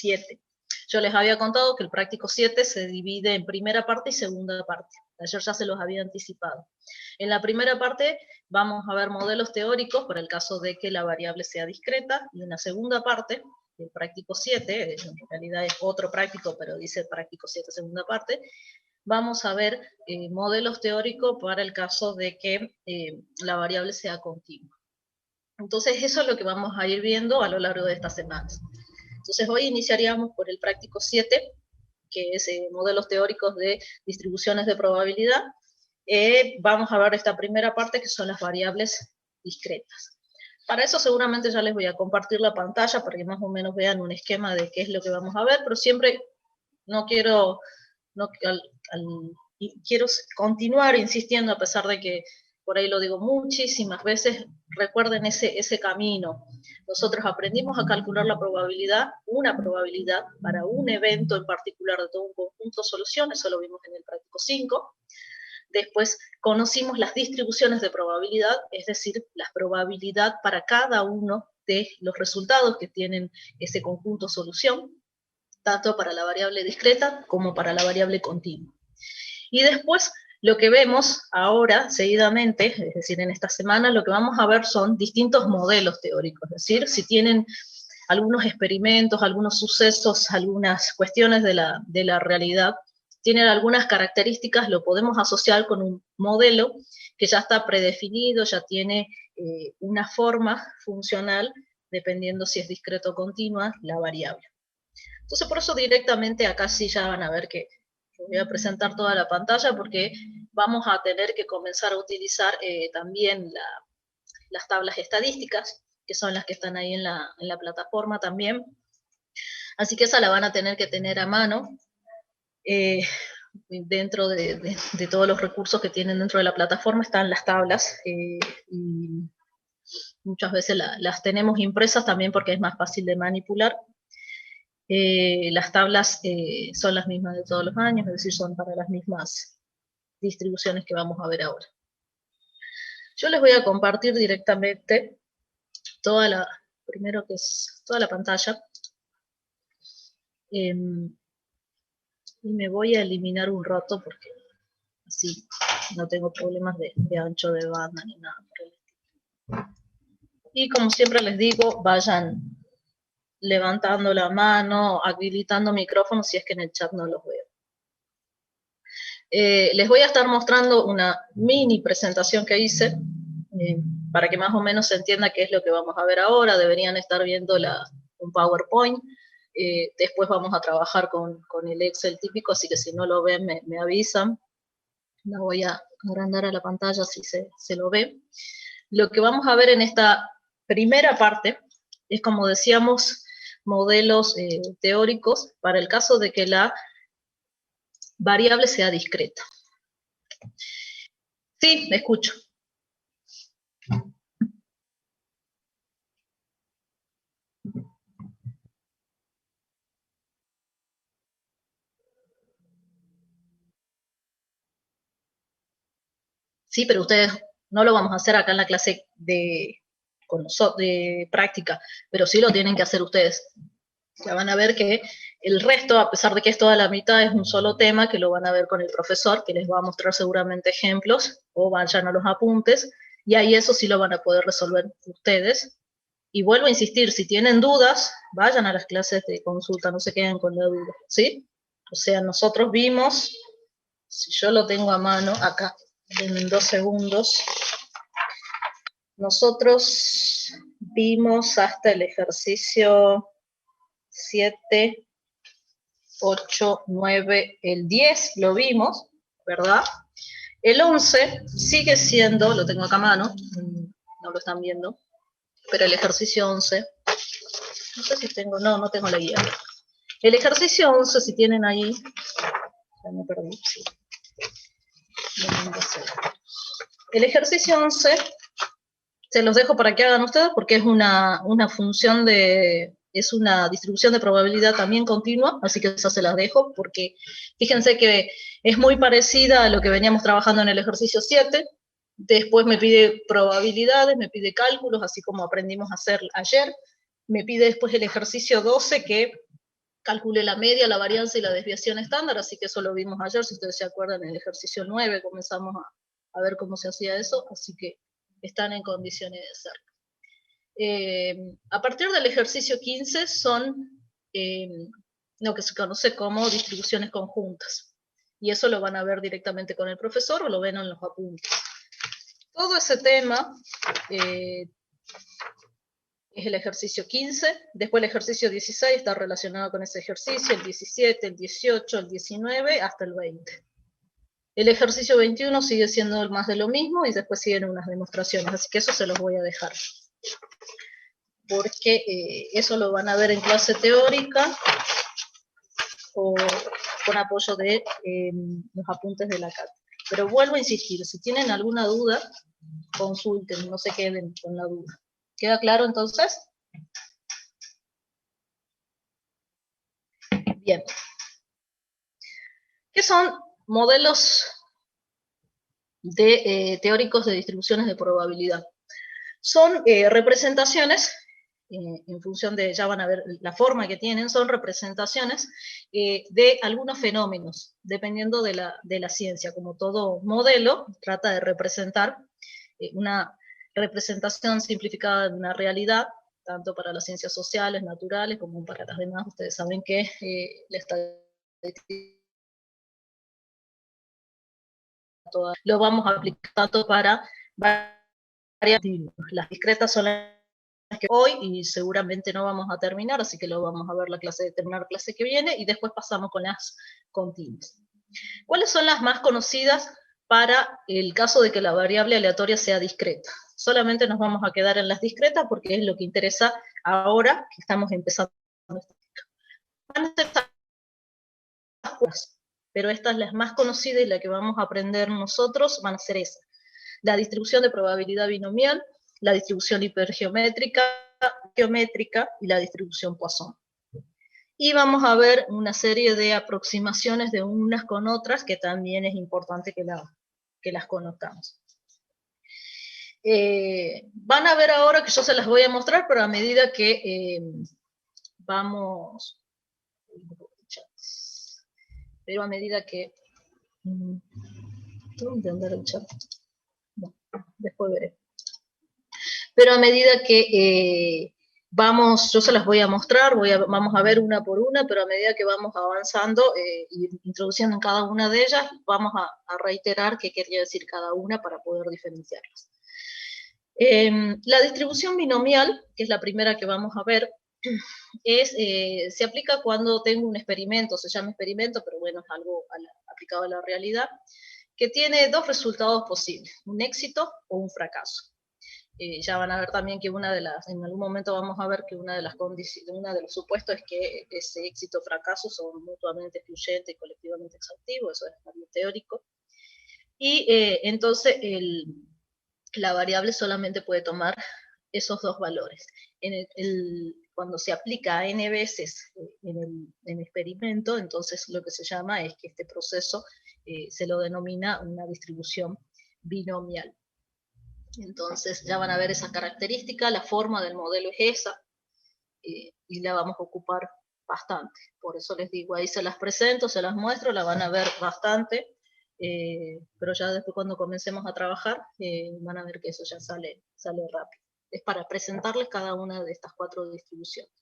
7. Yo les había contado que el práctico 7 se divide en primera parte y segunda parte. Ayer ya se los había anticipado. En la primera parte vamos a ver modelos teóricos para el caso de que la variable sea discreta, y en la segunda parte, el práctico 7, en realidad es otro práctico, pero dice práctico 7 segunda parte, vamos a ver modelos teóricos para el caso de que la variable sea continua. Entonces eso es lo que vamos a ir viendo a lo largo de estas semanas. Entonces hoy iniciaríamos por el práctico 7, que es modelos teóricos de distribuciones de probabilidad. Vamos a ver esta primera parte, que son las variables discretas. Para eso seguramente ya les voy a compartir la pantalla para que más o menos vean un esquema de qué es lo que vamos a ver, pero siempre quiero continuar insistiendo, a pesar de que por ahí lo digo muchísimas veces, recuerden ese camino. Nosotros aprendimos a calcular la probabilidad, una probabilidad para un evento en particular de todo un conjunto de soluciones, eso lo vimos en el práctico 5. Después conocimos las distribuciones de probabilidad, es decir, la probabilidad para cada uno de los resultados que tienen ese conjunto solución, tanto para la variable discreta como para la variable continua. Y después, lo que vemos ahora, seguidamente, es decir, en esta semana, lo que vamos a ver son distintos modelos teóricos, es decir, si tienen algunos experimentos, algunos sucesos, algunas cuestiones de la realidad, tienen algunas características, lo podemos asociar con un modelo que ya está predefinido, ya tiene una forma funcional, dependiendo si es discreto o continua, la variable. Entonces, por eso directamente acá sí ya van a ver que voy a presentar toda la pantalla, porque vamos a tener que comenzar a utilizar también las tablas estadísticas, que son las que están ahí en la plataforma también. Así que esa la van a tener que tener a mano, dentro de todos los recursos que tienen dentro de la plataforma están las tablas, y muchas veces las tenemos impresas también porque es más fácil de manipular. Las tablas son las mismas de todos los años, es decir, son para las mismas distribuciones que vamos a ver ahora. Yo les voy a compartir directamente primero que es toda la pantalla, y me voy a eliminar un rato porque así no tengo problemas de ancho de banda ni nada por el estilo. Y como siempre les digo, vayan levantando la mano, habilitando micrófono si es que en el chat no los veo. Les voy a estar mostrando una mini presentación que hice, para que más o menos se entienda qué es lo que vamos a ver ahora. Deberían estar viendo un PowerPoint. Después vamos a trabajar con el Excel típico, así que si no lo ven me avisan. La voy a agrandar a la pantalla si se lo ve. Lo que vamos a ver en esta primera parte es, como decíamos, modelos teóricos para el caso de que la variable sea discreta. Sí, me escucho. Sí, pero ustedes no lo vamos a hacer acá en la clase de práctica, pero sí lo tienen que hacer ustedes. Ya van a ver que el resto, a pesar de que es toda la mitad, es un solo tema que lo van a ver con el profesor, que les va a mostrar seguramente ejemplos, o vayan a los apuntes, y ahí eso sí lo van a poder resolver ustedes. Y vuelvo a insistir, si tienen dudas, vayan a las clases de consulta, no se queden con la duda, ¿sí? O sea, nosotros vimos, si yo lo tengo a mano, acá, en 2 segundos, nosotros vimos hasta el ejercicio 7, 8, 9, el 10 lo vimos, ¿verdad? El 11 sigue siendo, lo tengo acá a mano, no lo están viendo, pero el ejercicio 11, no sé si tengo, no tengo la guía. El ejercicio 11, si tienen ahí, ya me perdí, sí. El ejercicio 11, se los dejo para que hagan ustedes, porque es una función es una distribución de probabilidad también continua, así que eso se las dejo, porque fíjense que es muy parecida a lo que veníamos trabajando en el ejercicio 7, después me pide probabilidades, me pide cálculos, así como aprendimos a hacer ayer, me pide después el ejercicio 12, que calculé la media, la varianza y la desviación estándar, así que eso lo vimos ayer, si ustedes se acuerdan, en el ejercicio 9 comenzamos a ver cómo se hacía eso, así que están en condiciones de hacerlo. A partir del ejercicio 15 son lo que se conoce como distribuciones conjuntas, y eso lo van a ver directamente con el profesor o lo ven en los apuntes. Todo ese tema es el ejercicio 15, después el ejercicio 16 está relacionado con ese ejercicio, el 17, el 18, el 19, hasta el 20. El ejercicio 21 sigue siendo más de lo mismo y después siguen unas demostraciones, así que eso se los voy a dejar. Porque eso lo van a ver en clase teórica o con apoyo de los apuntes de la cátedra. Pero vuelvo a insistir, si tienen alguna duda, consulten, no se queden con la duda. ¿Queda claro entonces? Bien. ¿Qué son modelos teóricos de distribuciones de probabilidad? Son representaciones, en función de, ya van a ver la forma que tienen, son representaciones de algunos fenómenos, dependiendo de la ciencia. Como todo modelo, trata de representar una representación simplificada de una realidad, tanto para las ciencias sociales, naturales, como para las demás. Ustedes saben que la estadística lo vamos a aplicar tanto para varias. Las discretas son las que hoy y seguramente no vamos a terminar, así que lo vamos a ver terminar la clase que viene, y después pasamos con las continuas. ¿Cuáles son las más conocidas para el caso de que la variable aleatoria sea discreta? Solamente nos vamos a quedar en las discretas porque es lo que interesa ahora que estamos empezando. Van a ser pero esta es la más conocida y la que vamos a aprender nosotros van a ser esas. La distribución de probabilidad binomial, la distribución hipergeométrica, geométrica y la distribución Poisson. Y vamos a ver una serie de aproximaciones de unas con otras que también es importante que las conozcamos. Van a ver ahora que yo se las voy a mostrar, pero a medida que vamos... Pero a medida que... ¿Dónde anda el chat? No, después veré. Pero a medida que yo se las voy a mostrar, vamos a ver una por una, pero a medida que vamos avanzando y introduciendo en cada una de ellas, vamos a reiterar qué quería decir cada una para poder diferenciarlas. La distribución binomial, que es la primera que vamos a ver, se aplica cuando tengo un experimento, se llama experimento, pero bueno, es algo aplicado a la realidad, que tiene dos resultados posibles, un éxito o un fracaso. Ya van a ver también que en algún momento vamos a ver que una de los supuestos es que ese éxito o fracaso son mutuamente excluyentes y colectivamente exhaustivos, eso es algo teórico. Y entonces la variable solamente puede tomar esos dos valores. Cuando se aplica a n veces en el experimento, entonces lo que se llama es que este proceso se lo denomina una distribución binomial. Entonces ya van a ver esa característica, la forma del modelo es esa, y la vamos a ocupar bastante. Por eso les digo, ahí se las presento, se las muestro, la van a ver bastante, pero ya después cuando comencemos a trabajar, van a ver que eso ya sale rápido. Es para presentarles cada una de estas cuatro distribuciones.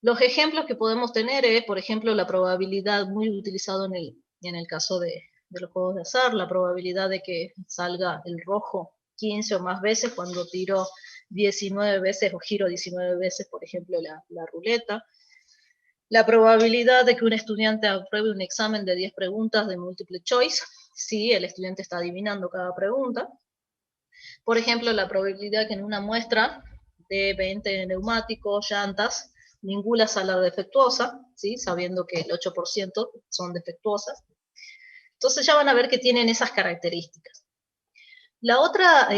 Los ejemplos que podemos tener es, por ejemplo, la probabilidad muy utilizado en el caso de los juegos de azar, la probabilidad de que salga el rojo 15 o más veces cuando tiro 19 veces o giro 19 veces, por ejemplo, la ruleta. La probabilidad de que un estudiante apruebe un examen de 10 preguntas de multiple choice, si el estudiante está adivinando cada pregunta. Por ejemplo, la probabilidad que en una muestra de 20 neumáticos, llantas, ninguna sala defectuosa, ¿sí? Sabiendo que el 8% son defectuosas. Entonces ya van a ver que tienen esas características. La otra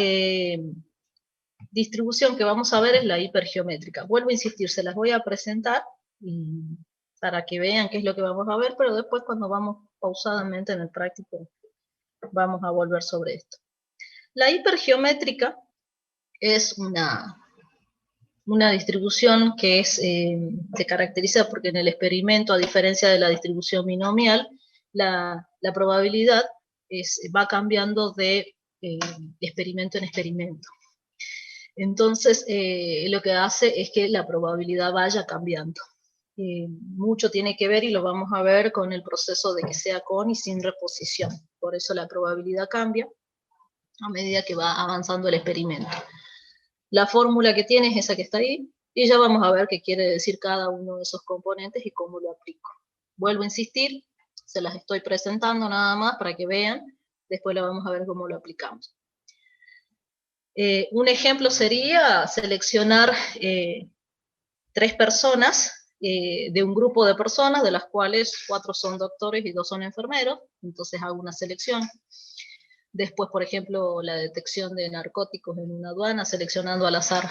distribución que vamos a ver es la hipergeométrica. Vuelvo a insistir, se las voy a presentar para que vean qué es lo que vamos a ver, pero después cuando vamos pausadamente en el práctico vamos a volver sobre esto. La hipergeométrica es una una distribución que se caracteriza porque en el experimento, a diferencia de la distribución binomial, la probabilidad va cambiando de experimento en experimento. Entonces, lo que hace es que la probabilidad vaya cambiando. Mucho tiene que ver, y lo vamos a ver, con el proceso de que sea con y sin reposición. Por eso la probabilidad cambia a medida que va avanzando el experimento. La fórmula que tiene es esa que está ahí, y ya vamos a ver qué quiere decir cada uno de esos componentes y cómo lo aplico. Vuelvo a insistir, se las estoy presentando nada más para que vean, después la vamos a ver cómo lo aplicamos. Un ejemplo sería seleccionar 3 personas de un grupo de personas, de las cuales 4 son doctores y 2 son enfermeros, entonces hago una selección. Después, por ejemplo, la detección de narcóticos en una aduana, seleccionando al azar,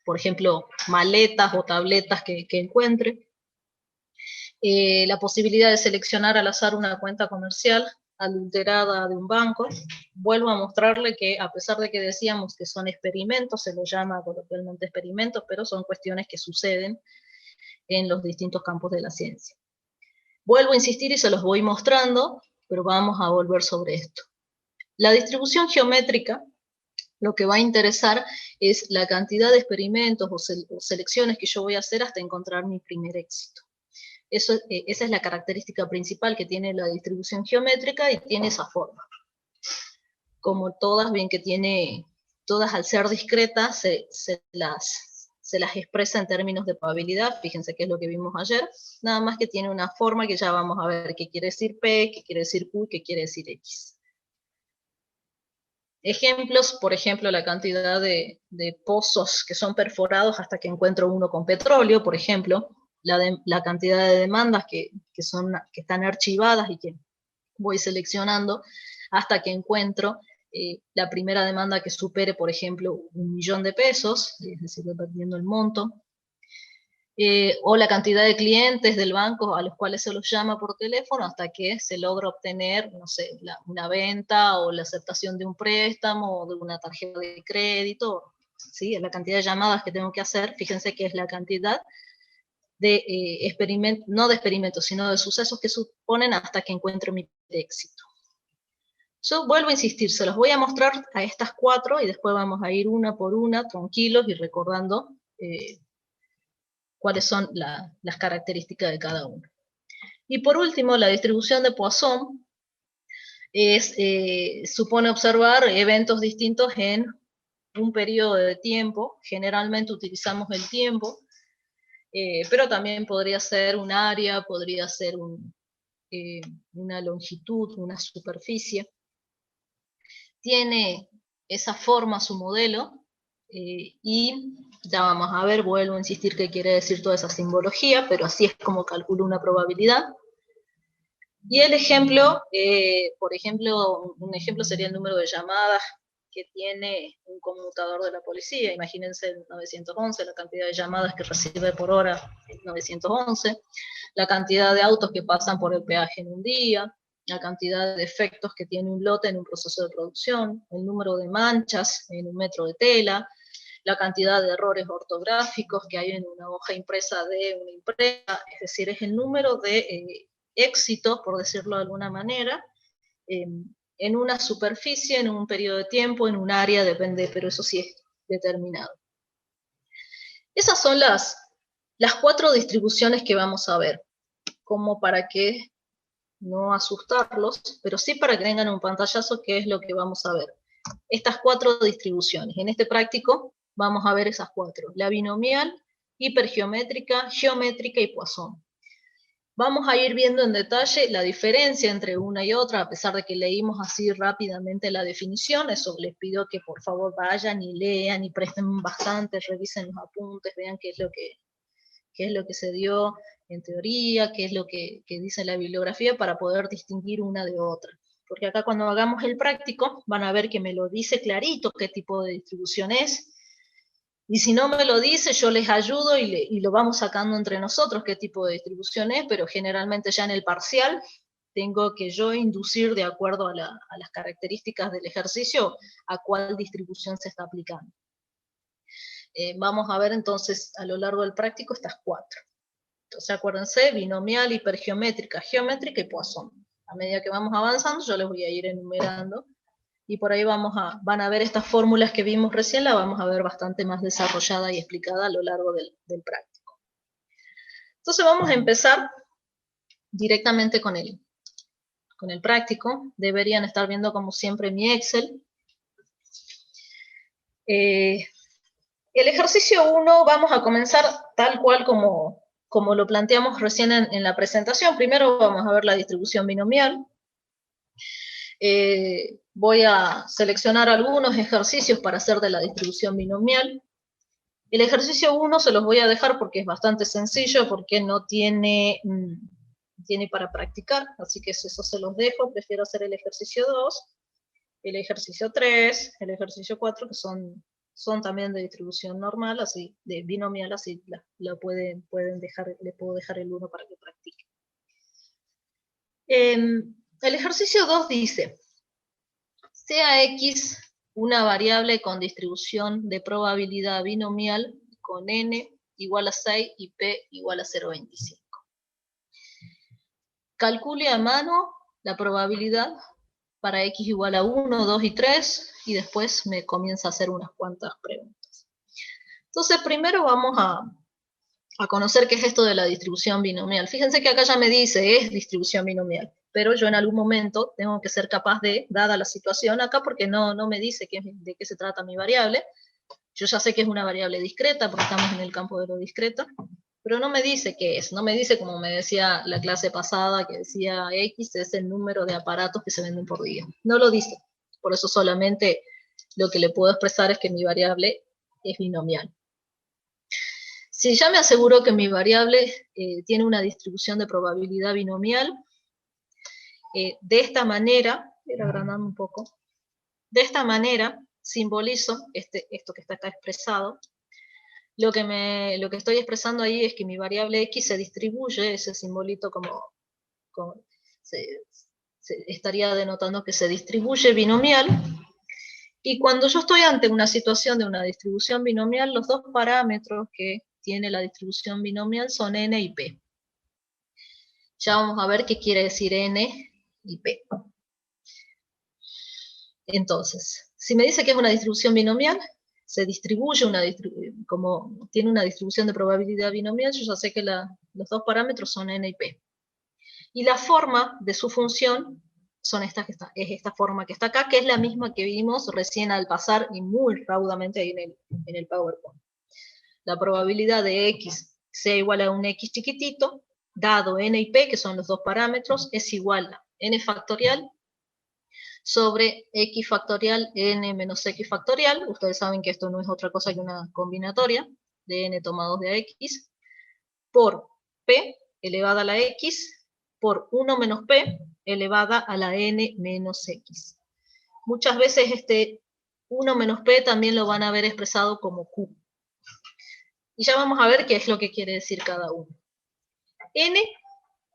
por ejemplo, maletas o tabletas que encuentre. La posibilidad de seleccionar al azar una cuenta comercial adulterada de un banco. Vuelvo a mostrarle que, a pesar de que decíamos que son experimentos, se los llama coloquialmente experimentos, pero son cuestiones que suceden en los distintos campos de la ciencia. Vuelvo a insistir y se los voy mostrando, pero vamos a volver sobre esto. La distribución geométrica, lo que va a interesar es la cantidad de experimentos o selecciones que yo voy a hacer hasta encontrar mi primer éxito. Esa es la característica principal que tiene la distribución geométrica, y tiene esa forma. Como todas, ven que tiene, todas al ser discretas, se las expresa en términos de probabilidad. Fíjense que es lo que vimos ayer, nada más que tiene una forma que ya vamos a ver qué quiere decir P, qué quiere decir Q, qué quiere decir X. Ejemplos, por ejemplo, la cantidad de pozos que son perforados hasta que encuentro uno con petróleo, por ejemplo, la cantidad de demandas que están archivadas y que voy seleccionando hasta que encuentro la primera demanda que supere, por ejemplo, 1 millón de pesos, es decir, dependiendo el monto. O la cantidad de clientes del banco a los cuales se los llama por teléfono hasta que se logra obtener, no sé, una venta o la aceptación de un préstamo o de una tarjeta de crédito. ¿Sí? Es la cantidad de llamadas que tengo que hacer. Fíjense que es la cantidad de experimentos, no de experimentos, sino de sucesos que suponen hasta que encuentro mi éxito. Yo vuelvo a insistir, se los voy a mostrar a estas 4 y después vamos a ir una por una, tranquilos y recordando cuáles son las características de cada uno. Y por último, la distribución de Poisson supone observar eventos distintos en un periodo de tiempo. Generalmente utilizamos el tiempo, pero también podría ser un área, podría ser una longitud, una superficie. Tiene esa forma su modelo, y ya vamos a ver, vuelvo a insistir qué quiere decir toda esa simbología, pero así es como calculo una probabilidad. Y el ejemplo, por ejemplo, un ejemplo sería el número de llamadas que tiene un conmutador de la policía. Imagínense el 911, la cantidad de llamadas que recibe por hora el 911, la cantidad de autos que pasan por el peaje en un día, la cantidad de defectos que tiene un lote en un proceso de producción, el número de manchas en un metro de tela, la cantidad de errores ortográficos que hay en una hoja impresa de una imprenta, es decir, es el número de éxitos, por decirlo de alguna manera, en una superficie, en un periodo de tiempo, en un área, depende, pero eso sí es determinado. Esas son las 4 distribuciones que vamos a ver, como para que no asustarlos, pero sí para que tengan un pantallazo qué es lo que vamos a ver. Estas 4 distribuciones. En este práctico vamos a ver esas 4. La binomial, hipergeométrica, geométrica y Poisson. Vamos a ir viendo en detalle la diferencia entre una y otra, a pesar de que leímos así rápidamente la definición. Eso les pido que por favor vayan y lean y presten bastante, revisen los apuntes, vean qué es lo que se dio en teoría, qué es lo que dice la bibliografía, para poder distinguir una de otra. Porque acá cuando hagamos el práctico van a ver que me lo dice clarito qué tipo de distribución es, y si no me lo dice yo les ayudo y lo vamos sacando entre nosotros qué tipo de distribución es, pero generalmente ya en el parcial tengo que yo inducir, de acuerdo a las características del ejercicio, a cuál distribución se está aplicando. vamos a ver entonces a lo largo del práctico estas 4. Entonces acuérdense, binomial, hipergeométrica, geométrica y Poisson. A medida que vamos avanzando, yo les voy a ir enumerando, y por ahí van a ver estas fórmulas que vimos recién, la vamos a ver bastante más desarrollada y explicada a lo largo del práctico. Entonces vamos a empezar directamente con el práctico. Deberían estar viendo como siempre mi Excel. El ejercicio 1 vamos a comenzar tal cual como lo planteamos recién en la presentación. Primero vamos a ver la distribución binomial. Voy a seleccionar algunos ejercicios para hacer de la distribución binomial. El ejercicio 1 se los voy a dejar porque es bastante sencillo, porque no tiene para practicar, así que eso se los dejo. Prefiero hacer el ejercicio 2, el ejercicio 3, el ejercicio 4, que son también de distribución normal, así, de binomial, así la pueden dejar, le puedo dejar el 1 para que practique. El ejercicio 2 dice, sea X una variable con distribución de probabilidad binomial con n igual a 6 y p igual a 0,25. Calcule a mano la probabilidad para x igual a 1, 2 y 3, y después me comienza a hacer unas cuantas preguntas. Entonces, primero vamos a conocer qué es esto de la distribución binomial. Fíjense que acá ya me dice, es distribución binomial, pero yo en algún momento tengo que ser capaz de, dada la situación acá, porque no me dice de qué se trata mi variable. Yo ya sé que es una variable discreta, porque estamos en el campo de lo discreto, pero no me dice qué es, no me dice, como me decía la clase pasada, que decía X es el número de aparatos que se venden por día. No lo dice, por eso solamente lo que le puedo expresar es que mi variable es binomial. Si ya me aseguró que mi variable tiene una distribución de probabilidad binomial, de esta manera, voy a agrandando un poco, de esta manera simbolizo esto que está acá expresado. Lo que estoy expresando ahí es que mi variable x se distribuye, ese simbolito estaría denotando que se distribuye binomial, y cuando yo estoy ante una situación de una distribución binomial, los dos parámetros que tiene la distribución binomial son n y p. Ya vamos a ver qué quiere decir n y p. Entonces, si me dice que es una distribución binomial, se distribuye como tiene una distribución de probabilidad binomial, yo ya sé que los dos parámetros son n y p. Y la forma de su función es esta forma que está acá, que es la misma que vimos recién al pasar y muy raudamente ahí en el PowerPoint. La probabilidad de x sea igual a un x chiquitito, dado n y p, que son los dos parámetros, es igual a n factorial sobre x factorial n menos x factorial. Ustedes saben que esto no es otra cosa que una combinatoria de n tomados de x, por p elevada a la x, por 1 menos p elevada a la n menos x. Muchas veces este 1 menos p también lo van a ver expresado como q. Y ya vamos a ver qué es lo que quiere decir cada uno. N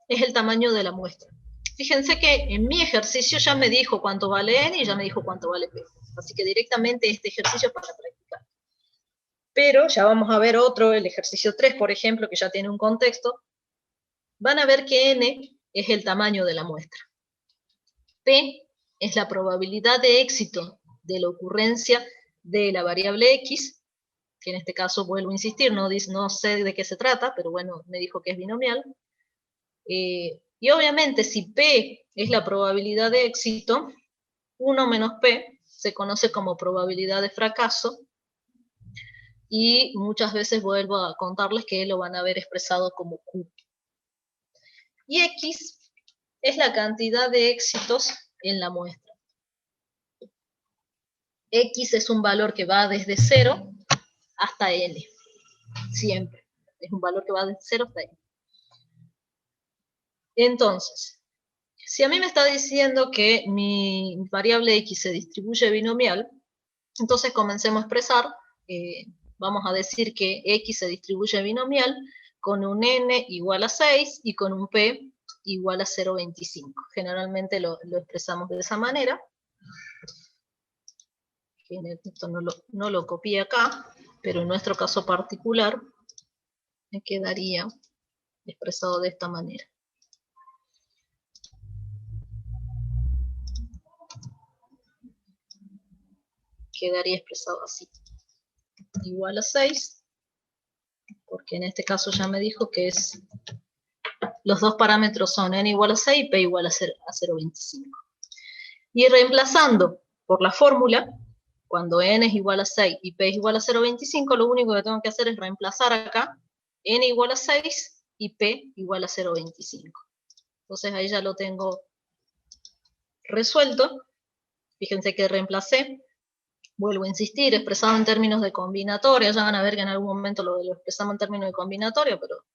es el tamaño de la muestra. Fíjense que en mi ejercicio ya me dijo cuánto vale n y ya me dijo cuánto vale p. Así que directamente este ejercicio es para practicar. Pero ya vamos a ver otro, el ejercicio 3, por ejemplo, que ya tiene un contexto. Van a ver que n es el tamaño de la muestra. P es la probabilidad de éxito de la ocurrencia de la variable x, que en este caso, vuelvo a insistir, no sé de qué se trata, pero bueno, me dijo que es binomial. Y obviamente, si P es la probabilidad de éxito, 1 menos P se conoce como probabilidad de fracaso, y muchas veces vuelvo a contarles que lo van a ver expresado como Q. Y X es la cantidad de éxitos en la muestra. X es un valor que va desde 0 hasta n, siempre. Es un valor que va desde 0 hasta n. Entonces, si a mí me está diciendo que mi variable x se distribuye binomial, entonces comencemos a expresar, vamos a decir que x se distribuye binomial con un n igual a 6 y con un p igual a 0,25. Generalmente lo expresamos de esa manera. Esto no lo copié acá. pero en nuestro caso particular me quedaría expresado de esta manera. Quedaría expresado así. Igual a 6, porque en este caso ya me dijo que los dos parámetros son n igual a 6 y p igual a 0,25. Y reemplazando por la fórmula, cuando n es igual a 6 y p es igual a 0,25, lo único que tengo que hacer es reemplazar acá n igual a 6 y p igual a 0,25. Entonces ahí ya lo tengo resuelto. Fíjense que reemplacé. Vuelvo a insistir, expresado en términos de combinatoria. Ya van a ver que en algún momento lo expresamos en términos de combinatoria, pero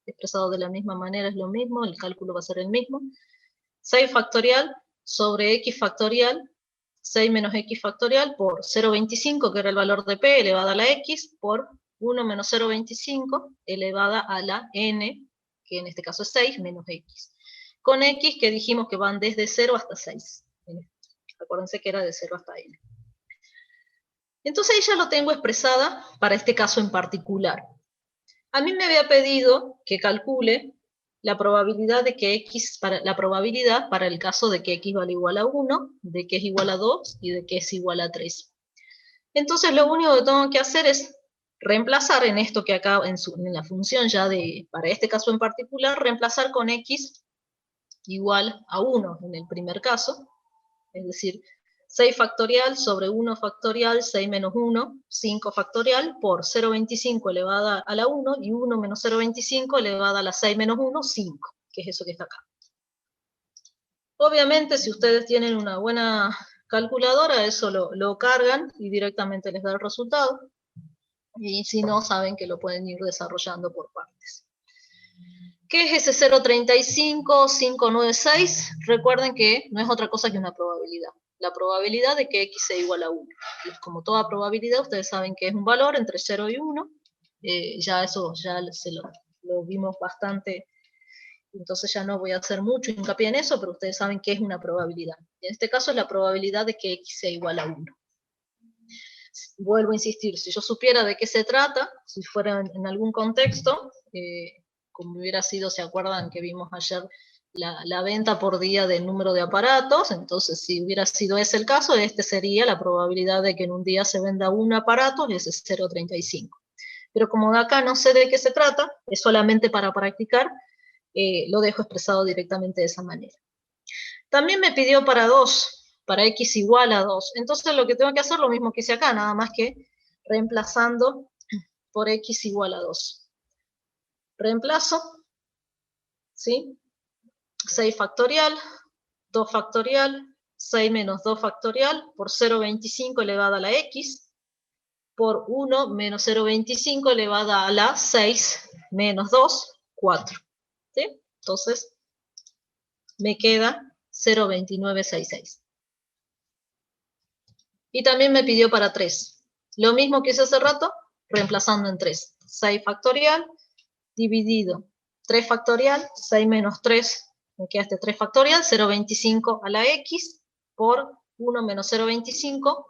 expresado de la misma manera es lo mismo, el cálculo va a ser el mismo. 6 factorial sobre x factorial, 6 menos x factorial por 0,25, que era el valor de p, elevada a la x, por 1 menos 0,25, elevada a la n, que en este caso es 6, menos x. Con x que dijimos que van desde 0 hasta 6. Acuérdense que era de 0 hasta n. Entonces ahí ya lo tengo expresada para este caso en particular. A mí me había pedido que calcule la probabilidad de que la probabilidad para el caso de que x vale igual a 1, de que es igual a 2 y de que es igual a 3. Entonces lo único que tengo que hacer es reemplazar en esto que acá, en la función ya para este caso en particular, reemplazar con x igual a 1 en el primer caso, es decir, 6 factorial sobre 1 factorial, 6 menos 1, 5 factorial, por 0,25 elevada a la 1, y 1 menos 0,25 elevada a la 6 menos 1, 5, que es eso que está acá. Obviamente, si ustedes tienen una buena calculadora, eso lo cargan y directamente les da el resultado. Y si no, saben que lo pueden ir desarrollando por partes. ¿Qué es ese 0,35596? Recuerden que no es otra cosa que una probabilidad. La probabilidad de que x sea igual a 1. Y como toda probabilidad, ustedes saben que es un valor entre 0 y 1. Ya eso ya lo vimos bastante, entonces ya no voy a hacer mucho hincapié en eso, pero ustedes saben que es una probabilidad. En este caso es la probabilidad de que x sea igual a 1. Vuelvo a insistir, si yo supiera de qué se trata, si fuera en algún contexto, como hubiera sido, ¿se acuerdan que vimos ayer la venta por día del número de aparatos? Entonces, si hubiera sido ese el caso, este sería la probabilidad de que en un día se venda un aparato, y ese es 0,35. Pero como de acá no sé de qué se trata, es solamente para practicar, lo dejo expresado directamente de esa manera. También me pidió para 2, para x igual a 2. Entonces lo que tengo que hacer es lo mismo que hice acá, nada más que reemplazando por x igual a 2. Reemplazo, ¿sí? 6 factorial, 2 factorial, 6 menos 2 factorial, por 0,25 elevada a la x, por 1 menos 0,25 elevada a la 6 menos 2, 4. ¿Sí? Entonces, me queda 0,2966. Y también me pidió para 3. Lo mismo que hice hace rato, reemplazando en 3. 6 factorial, dividido 3 factorial, 6 menos 3, me queda este 3 factorial, 0,25 a la x, por 1 menos 0,25,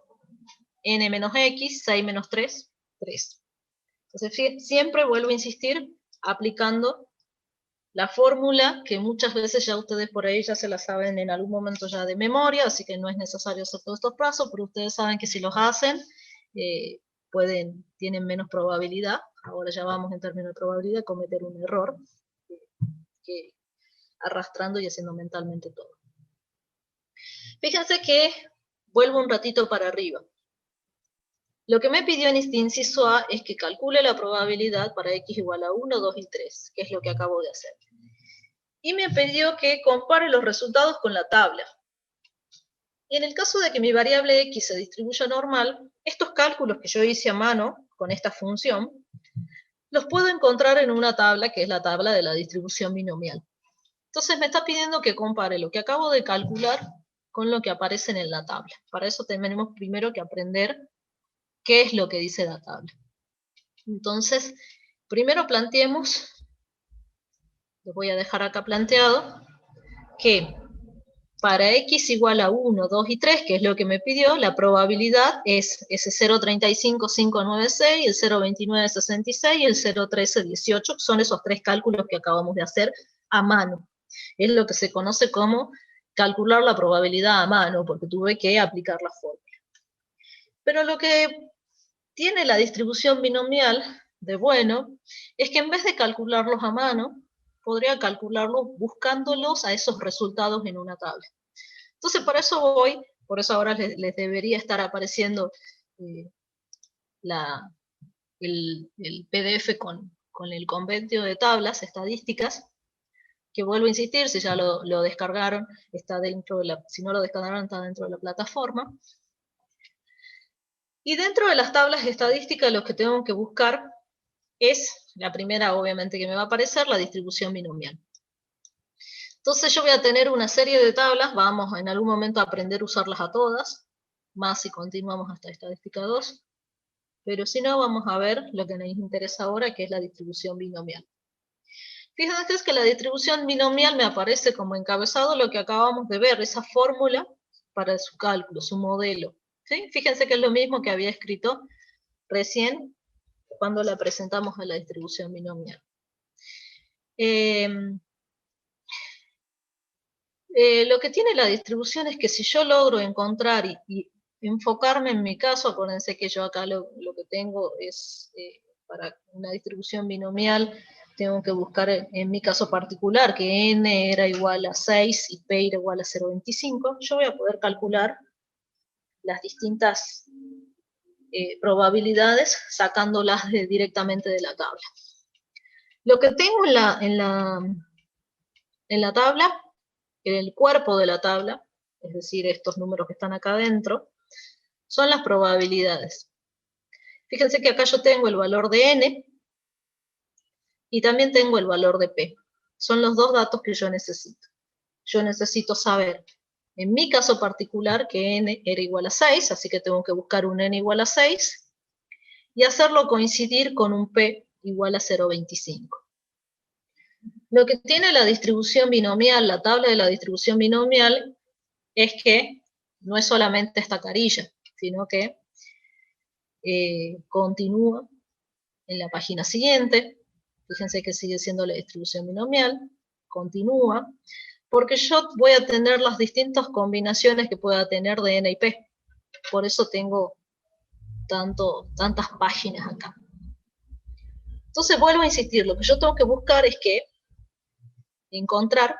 n menos x, 6 menos 3, 3. Entonces, siempre vuelvo a insistir, aplicando la fórmula, que muchas veces ya ustedes por ahí ya se la saben en algún momento ya de memoria, así que no es necesario hacer todos estos pasos, pero ustedes saben que si los hacen, tienen menos probabilidad, ahora ya vamos en términos de probabilidad, de cometer un error, que arrastrando y haciendo mentalmente todo. Fíjense que vuelvo un ratito para arriba. Lo que me pidió en este inciso A es que calcule la probabilidad para x igual a 1, 2 y 3, que es lo que acabo de hacer. Y me pidió que compare los resultados con la tabla. Y en el caso de que mi variable x se distribuya normal, estos cálculos que yo hice a mano con esta función, los puedo encontrar en una tabla que es la tabla de la distribución binomial. Entonces me está pidiendo que compare lo que acabo de calcular con lo que aparece en la tabla. Para eso tenemos primero que aprender qué es lo que dice la tabla. Entonces, primero planteemos, lo voy a dejar acá planteado, que para x igual a 1, 2 y 3, que es lo que me pidió, la probabilidad es ese 0,35596, el 0,2966 y el 0,1318, son esos tres cálculos que acabamos de hacer a mano. Es lo que se conoce como calcular la probabilidad a mano, porque tuve que aplicar la fórmula. Pero lo que tiene la distribución binomial de bueno es que en vez de calcularlos a mano, podría calcularlos buscándolos a esos resultados en una tabla. Entonces, para eso voy, por eso ahora les debería estar apareciendo el PDF con el compendio de tablas estadísticas, que vuelvo a insistir, si ya lo descargaron, está dentro de la, si no lo descargaron, está dentro de la plataforma. Y dentro de las tablas estadísticas lo que tengo que buscar es, la primera obviamente que me va a aparecer, la distribución binomial. Entonces yo voy a tener una serie de tablas, vamos en algún momento a aprender a usarlas a todas, más si continuamos hasta estadística 2, pero si no vamos a ver lo que nos interesa ahora, que es la distribución binomial. Fíjense que la distribución binomial me aparece como encabezado lo que acabamos de ver, esa fórmula para su cálculo, su modelo. ¿Sí? Fíjense que es lo mismo que había escrito recién cuando la presentamos a la distribución binomial. Lo que tiene la distribución es que si yo logro encontrar y enfocarme en mi caso, acuérdense que yo acá lo que tengo es, para una distribución binomial, tengo que buscar en mi caso particular, que n era igual a 6 y p era igual a 0,25, yo voy a poder calcular las distintas probabilidades sacándolas directamente de la tabla. Lo que tengo en la tabla, en el cuerpo de la tabla, es decir, estos números que están acá adentro, son las probabilidades. Fíjense que acá yo tengo el valor de n y también tengo el valor de p. Son los dos datos que yo necesito. Yo necesito saber, en mi caso particular, que n era igual a 6, así que tengo que buscar un n igual a 6, y hacerlo coincidir con un p igual a 0,25. Lo que tiene la distribución binomial, la tabla de la distribución binomial, es que no es solamente esta carilla, sino que continúa en la página siguiente. Fíjense que sigue siendo la distribución binomial, continúa, porque yo voy a tener las distintas combinaciones que pueda tener de n y p. Por eso tengo tantas páginas acá. Entonces vuelvo a insistir, lo que yo tengo que buscar es que encontrar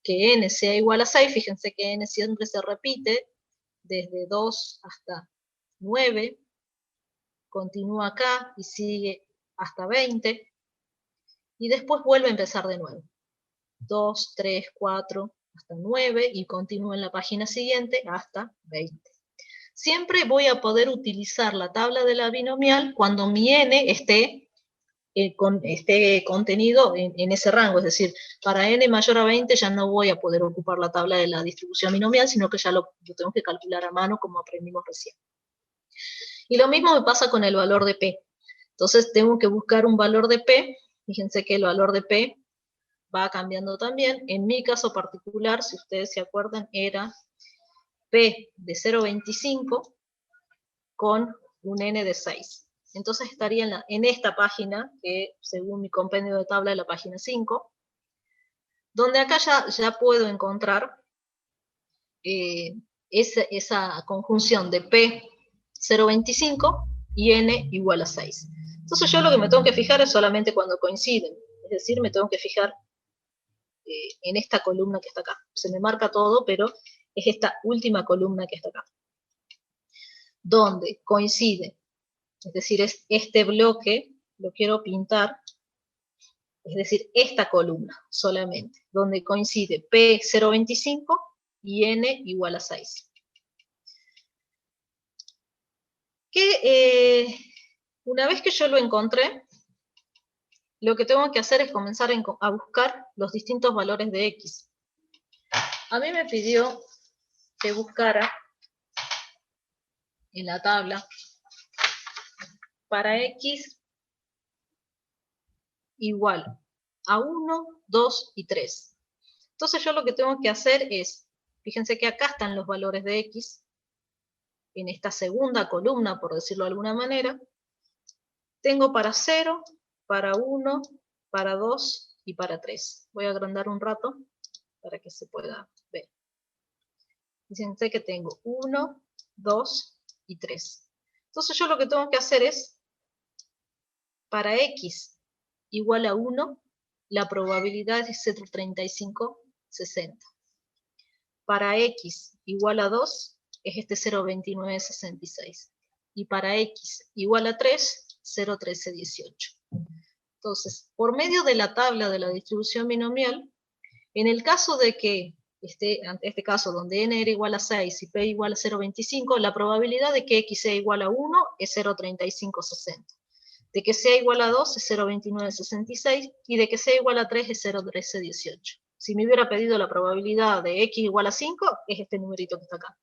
que n sea igual a 6, fíjense que n siempre se repite, desde 2 hasta 9, continúa acá y sigue hasta 20, y después vuelve a empezar de nuevo. 2, 3, 4, hasta 9, y continúa en la página siguiente hasta 20. Siempre voy a poder utilizar la tabla de la binomial cuando mi n esté contenido en ese rango, es decir, para n mayor a 20 ya no voy a poder ocupar la tabla de la distribución binomial, sino que ya lo tengo que calcular a mano como aprendimos recién. Y lo mismo me pasa con el valor de p. Entonces tengo que buscar un valor de p, fíjense que el valor de p va cambiando también. En mi caso particular, si ustedes se acuerdan, era p de 0,25 con un n de 6. Entonces estaría en esta página, que según mi compendio de tabla es la página 5, donde acá ya puedo encontrar esa conjunción de p 0,25 y n igual a 6. Entonces yo lo que me tengo que fijar es solamente cuando coinciden, es decir, me tengo que fijar en esta columna que está acá. Se me marca todo, pero es esta última columna que está acá, donde coincide. Es decir, es este bloque, lo quiero pintar, es decir, esta columna solamente, donde coincide P 0,25 y N igual a 6. Una vez que yo lo encontré, lo que tengo que hacer es comenzar a buscar los distintos valores de X. A mí me pidió que buscara en la tabla para X igual a 1, 2 y 3. Entonces yo lo que tengo que hacer es Fíjense que acá están los valores de X, en esta segunda columna, por decirlo de alguna manera. Tengo para 0, para 1, para 2 y para 3. Voy a agrandar un rato para que se pueda ver. Fíjense que tengo 1, 2 y 3. Entonces yo lo que tengo que hacer es, para X igual a 1, la probabilidad es 0,3560. Para X igual a 2, es este 0,2966. Y para X igual a 3, 0,1318. Entonces, por medio de la tabla de la distribución binomial, en el caso de que este caso donde n era igual a 6 y p igual a 0,25, la probabilidad de que x sea igual a 1 es 0,3560. De que sea igual a 2 es 0,2966 y de que sea igual a 3 es 0,1318. Si me hubiera pedido la probabilidad de x igual a 5, es este numerito que está acá.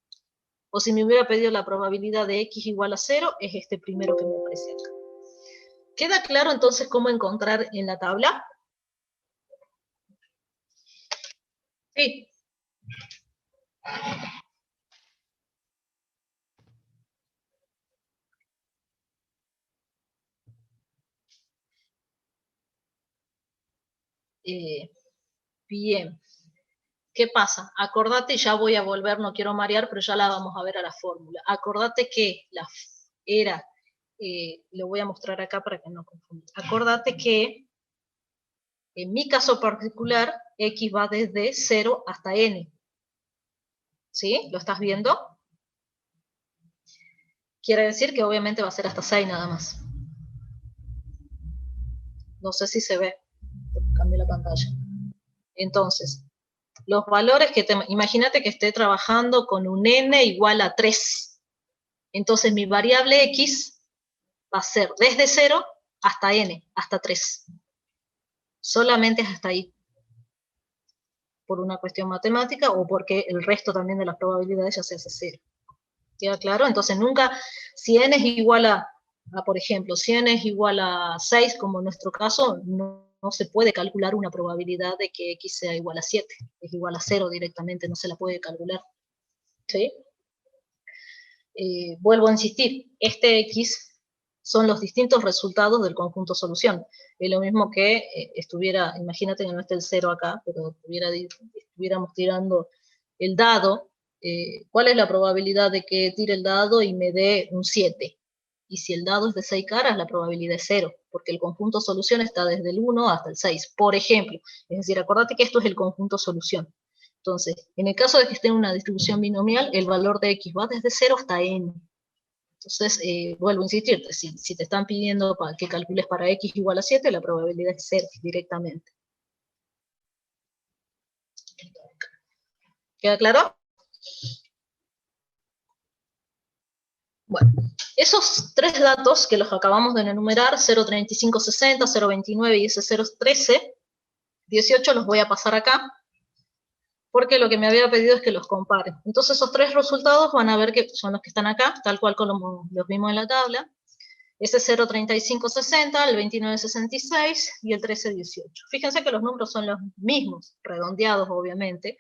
O si me hubiera pedido la probabilidad de x igual a 0, es este primero que me aparece acá. ¿Queda claro entonces cómo encontrar en la tabla? Sí. Bien. ¿Qué pasa? Acordate, ya voy a volver, no quiero marear, pero ya la vamos a ver a la fórmula. Acordate que lo voy a mostrar acá para que no confunda. Acordate que, en mi caso particular, x va desde 0 hasta n. ¿Sí? ¿Lo estás viendo? Quiere decir que obviamente va a ser hasta 6 nada más. No sé si se ve, cambio la pantalla. Entonces, los valores que imagínate que esté trabajando con un n igual a 3. Entonces mi variable x va a ser desde 0 hasta n, hasta 3. Solamente es hasta ahí. Por una cuestión matemática o porque el resto también de las probabilidades ya se hace 0. ¿Queda claro? Entonces nunca, si n es igual por ejemplo, si n es igual a 6, como en nuestro caso, no se puede calcular una probabilidad de que x sea igual a 7. Es igual a 0 directamente, no se la puede calcular. ¿Sí? Vuelvo a insistir, este x son los distintos resultados del conjunto solución. Es lo mismo que estuviera, imagínate que no esté el 0 acá, pero estuviéramos tirando el dado. ¿Cuál es la probabilidad de que tire el dado y me dé un 7? Y si el dado es de 6 caras, la probabilidad es 0, porque el conjunto solución está desde el 1 hasta el 6, por ejemplo. Es decir, acordate que esto es el conjunto solución. Entonces, en el caso de que esté en una distribución binomial, el valor de x va desde 0 hasta n. Entonces, vuelvo a insistir, si te están pidiendo que calcules para x igual a 7, la probabilidad es 0 directamente. ¿Queda claro? Bueno, esos tres datos que los acabamos de enumerar, 0,3560, 0,29 y ese 0,1318, los voy a pasar acá, porque lo que me había pedido es que los compare. Entonces esos tres resultados van a ver que son los que están acá, tal cual como los vimos en la tabla. Ese 0,3560, el 2966 y el 1318. Fíjense que los números son los mismos, redondeados obviamente,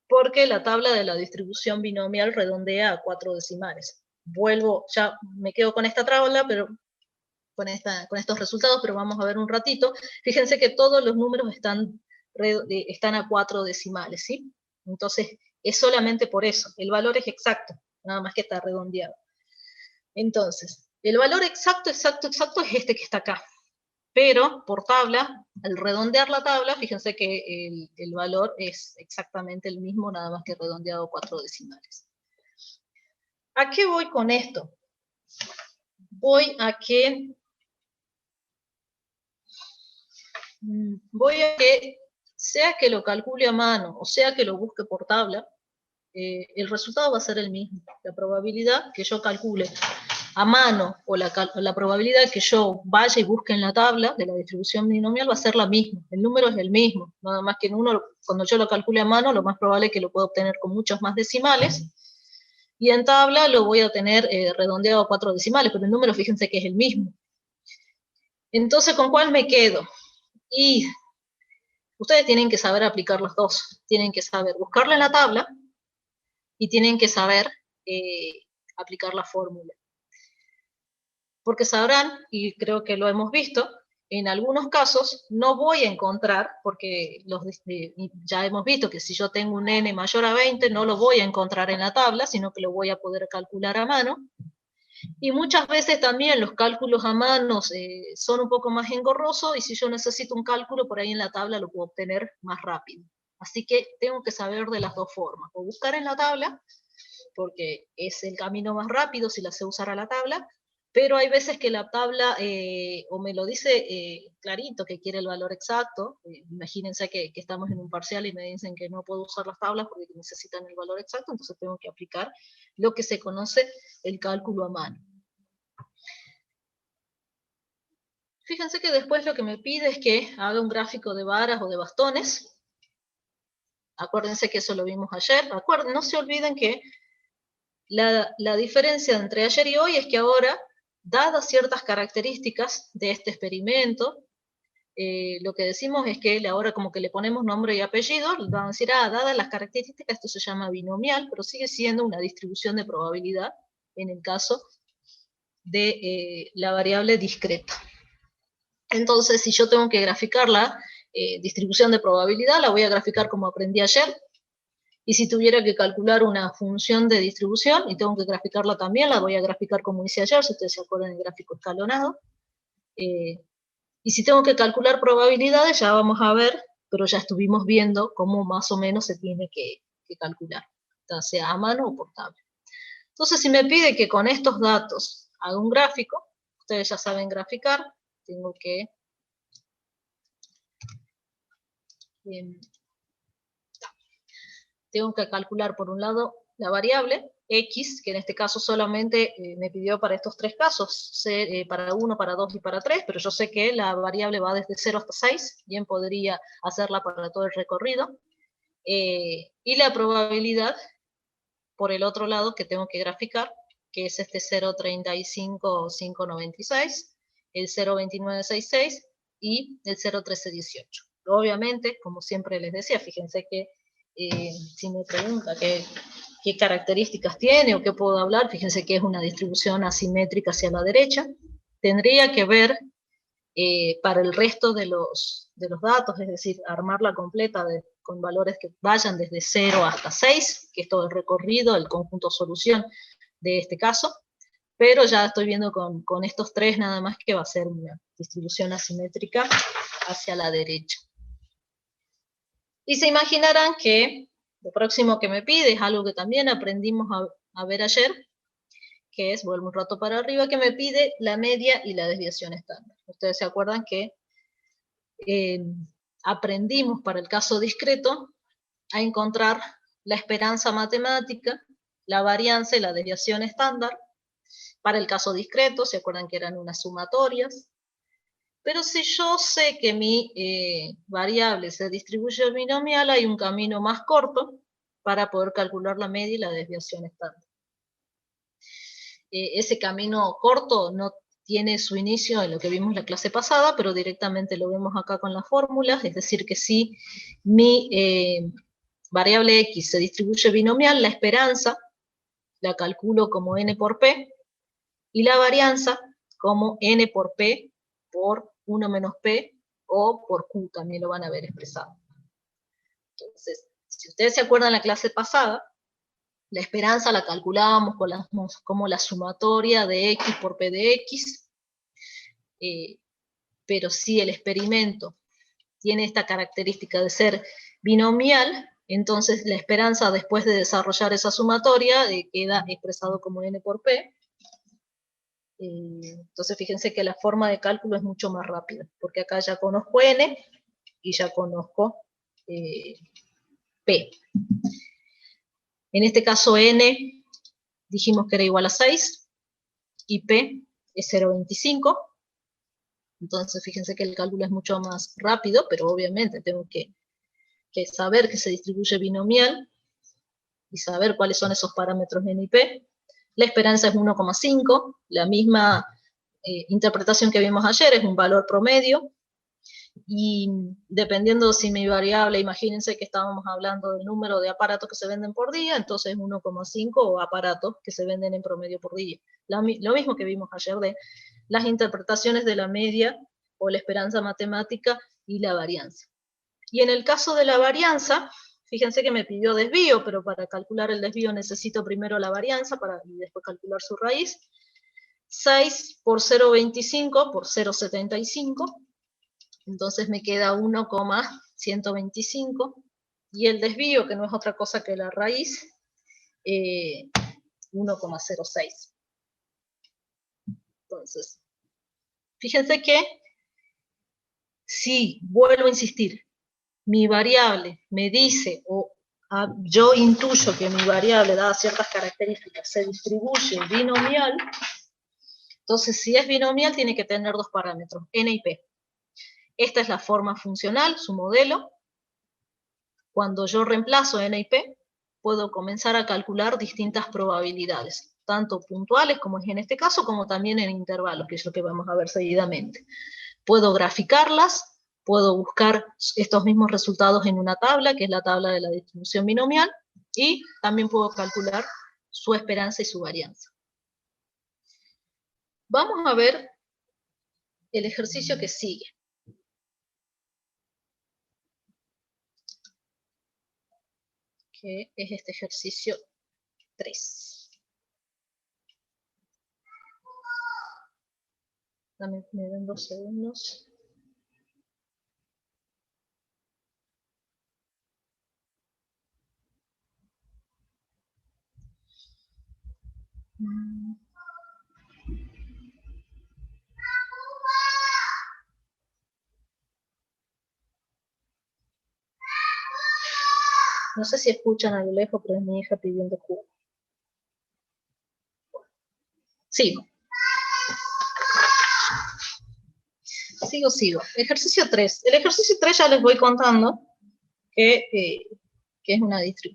porque la tabla de la distribución binomial redondea a 4 decimales. Vuelvo, ya me quedo con esta tabla, pero con estos resultados, pero vamos a ver un ratito. Fíjense que todos los números están a 4 decimales, ¿sí? Entonces, es solamente por eso. El valor es exacto, nada más que está redondeado. Entonces, el valor exacto es este que está acá. Pero, por tabla, al redondear la tabla, fíjense que el valor es exactamente el mismo, nada más que redondeado 4 decimales. ¿A qué voy con esto? Voy a que sea que lo calcule a mano, o sea que lo busque por tabla, el resultado va a ser el mismo. La probabilidad que yo calcule a mano o la probabilidad que yo vaya y busque en la tabla de la distribución binomial va a ser la misma. El número es el mismo, nada más que en uno, cuando yo lo calcule a mano, lo más probable es que lo pueda obtener con muchos más decimales, y en tabla lo voy a tener redondeado a 4 decimales, pero el número fíjense que es el mismo. Entonces, ¿con cuál me quedo? Y ustedes tienen que saber aplicar los dos. Tienen que saber buscarla en la tabla y tienen que saber aplicar la fórmula. Porque sabrán, y creo que lo hemos visto, en algunos casos no voy a encontrar, porque ya hemos visto que si yo tengo un n mayor a 20, no lo voy a encontrar en la tabla, sino que lo voy a poder calcular a mano. Y muchas veces también los cálculos a mano son un poco más engorrosos, y si yo necesito un cálculo, por ahí en la tabla lo puedo obtener más rápido. Así que tengo que saber de las dos formas, o buscar en la tabla, porque es el camino más rápido si la sé usar a la tabla, pero hay veces que la tabla o me lo dice clarito que quiere el valor exacto. Imagínense que estamos en un parcial y me dicen que no puedo usar las tablas porque necesitan el valor exacto, entonces tengo que aplicar lo que se conoce el cálculo a mano. Fíjense que después lo que me pide es que haga un gráfico de varas o de bastones. Acuérdense que eso lo vimos ayer. No se olviden que la diferencia entre ayer y hoy es que ahora, dadas ciertas características de este experimento, lo que decimos es que ahora como que le ponemos nombre y apellido, vamos a decir, dadas las características, esto se llama binomial, pero sigue siendo una distribución de probabilidad en el caso de la variable discreta. Entonces, si yo tengo que graficar la distribución de probabilidad, la voy a graficar como aprendí ayer. Y si tuviera que calcular una función de distribución y tengo que graficarla también, la voy a graficar como hice ayer, si ustedes se acuerdan del gráfico escalonado. Y si tengo que calcular probabilidades, ya vamos a ver, pero ya estuvimos viendo cómo más o menos se tiene que calcular, ya sea a mano o por tabla. Entonces, si me pide que con estos datos haga un gráfico, ustedes ya saben graficar, tengo que calcular por un lado la variable x, que en este caso solamente me pidió para estos tres casos, para 1, para 2 y para 3, pero yo sé que la variable va desde 0 hasta 6, bien podría hacerla para todo el recorrido. Y la probabilidad, por el otro lado, que tengo que graficar, que es este 0.35596, el 0.2966 y el 0.1318. Obviamente, como siempre les decía, fíjense que si me pregunta qué características tiene o qué puedo hablar, fíjense que es una distribución asimétrica hacia la derecha. Tendría que ver para el resto de los datos, es decir, armarla completa con valores que vayan desde 0 hasta 6, que es todo el recorrido, el conjunto solución de este caso, pero ya estoy viendo con estos tres nada más que va a ser una distribución asimétrica hacia la derecha. Y se imaginarán que lo próximo que me pide es algo que también aprendimos a ver ayer, que es, vuelvo un rato para arriba, que me pide la media y la desviación estándar. Ustedes se acuerdan que aprendimos para el caso discreto a encontrar la esperanza matemática, la varianza y la desviación estándar. Para el caso discreto, se acuerdan que eran unas sumatorias. Pero si yo sé que mi variable se distribuye binomial, hay un camino más corto para poder calcular la media y la desviación estándar. Ese camino corto no tiene su inicio en lo que vimos la clase pasada, pero directamente lo vemos acá con las fórmulas, es decir que si mi variable x se distribuye binomial, la esperanza la calculo como n por p, y la varianza como n por p por 1 menos p, o por q, también lo van a ver expresado. Entonces, si ustedes se acuerdan la clase pasada, la esperanza la calculábamos como la sumatoria de x por p de x, pero si el experimento tiene esta característica de ser binomial, entonces la esperanza después de desarrollar esa sumatoria queda expresado como n por p. Entonces fíjense que la forma de cálculo es mucho más rápida, porque acá ya conozco n y ya conozco p. En este caso n dijimos que era igual a 6 y p es 0.25. Entonces fíjense que el cálculo es mucho más rápido, pero obviamente tengo que saber que se distribuye binomial y saber cuáles son esos parámetros n y p. La esperanza es 1,5, la misma interpretación que vimos ayer, es un valor promedio, y dependiendo si mi variable, imagínense que estábamos hablando del número de aparatos que se venden por día, entonces 1,5 aparatos que se venden en promedio por día. Lo mismo que vimos ayer de las interpretaciones de la media o la esperanza matemática y la varianza. Y en el caso de la varianza, fíjense que me pidió desvío, pero para calcular el desvío necesito primero la varianza y después calcular su raíz. 6 por 0,25 por 0,75. Entonces me queda 1,125, y el desvío, que no es otra cosa que la raíz, 1,06. Entonces, fíjense que si, vuelvo a insistir, mi variable me dice, o yo intuyo que mi variable, dadas ciertas características, se distribuye binomial, entonces si es binomial tiene que tener dos parámetros, n y p. Esta es la forma funcional, su modelo. Cuando yo reemplazo n y p, puedo comenzar a calcular distintas probabilidades, tanto puntuales, como es en este caso, como también en intervalos, que es lo que vamos a ver seguidamente. Puedo graficarlas, puedo buscar estos mismos resultados en una tabla, que es la tabla de la distribución binomial, y también puedo calcular su esperanza y su varianza. Vamos a ver el ejercicio que sigue. Que es este ejercicio 3. Me dan 2 segundos. No sé si escuchan a lo lejos, pero es mi hija pidiendo jugo. Sigo. Ejercicio 3. El ejercicio 3 ya les voy contando que es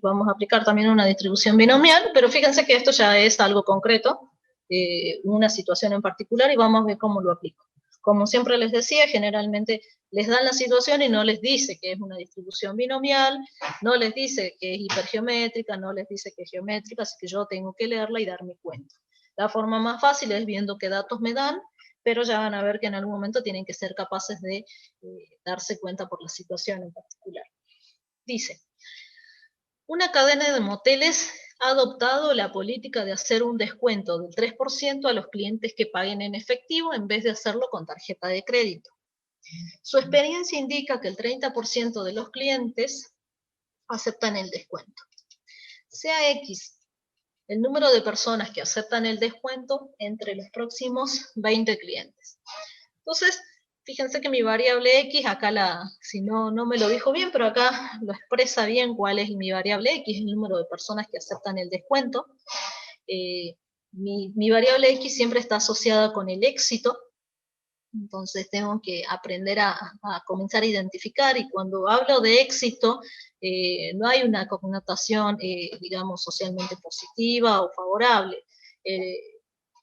vamos a aplicar también una distribución binomial, pero fíjense que esto ya es algo concreto, una situación en particular, y vamos a ver cómo lo aplico. Como siempre les decía, generalmente les dan la situación y no les dice que es una distribución binomial, no les dice que es hipergeométrica, no les dice que es geométrica, así que yo tengo que leerla y darme cuenta. La forma más fácil es viendo qué datos me dan, pero ya van a ver que en algún momento tienen que ser capaces de darse cuenta por la situación en particular. Dice, una cadena de moteles ha adoptado la política de hacer un descuento del 3% a los clientes que paguen en efectivo en vez de hacerlo con tarjeta de crédito. Su experiencia indica que el 30% de los clientes aceptan el descuento. Sea X el número de personas que aceptan el descuento entre los próximos 20 clientes. Entonces, fíjense que mi variable X, acá si no me lo dijo bien, pero acá lo expresa bien cuál es mi variable X, el número de personas que aceptan el descuento. Mi variable X siempre está asociada con el éxito, entonces tengo que aprender a comenzar a identificar, y cuando hablo de éxito, no hay una connotación, digamos, socialmente positiva o favorable.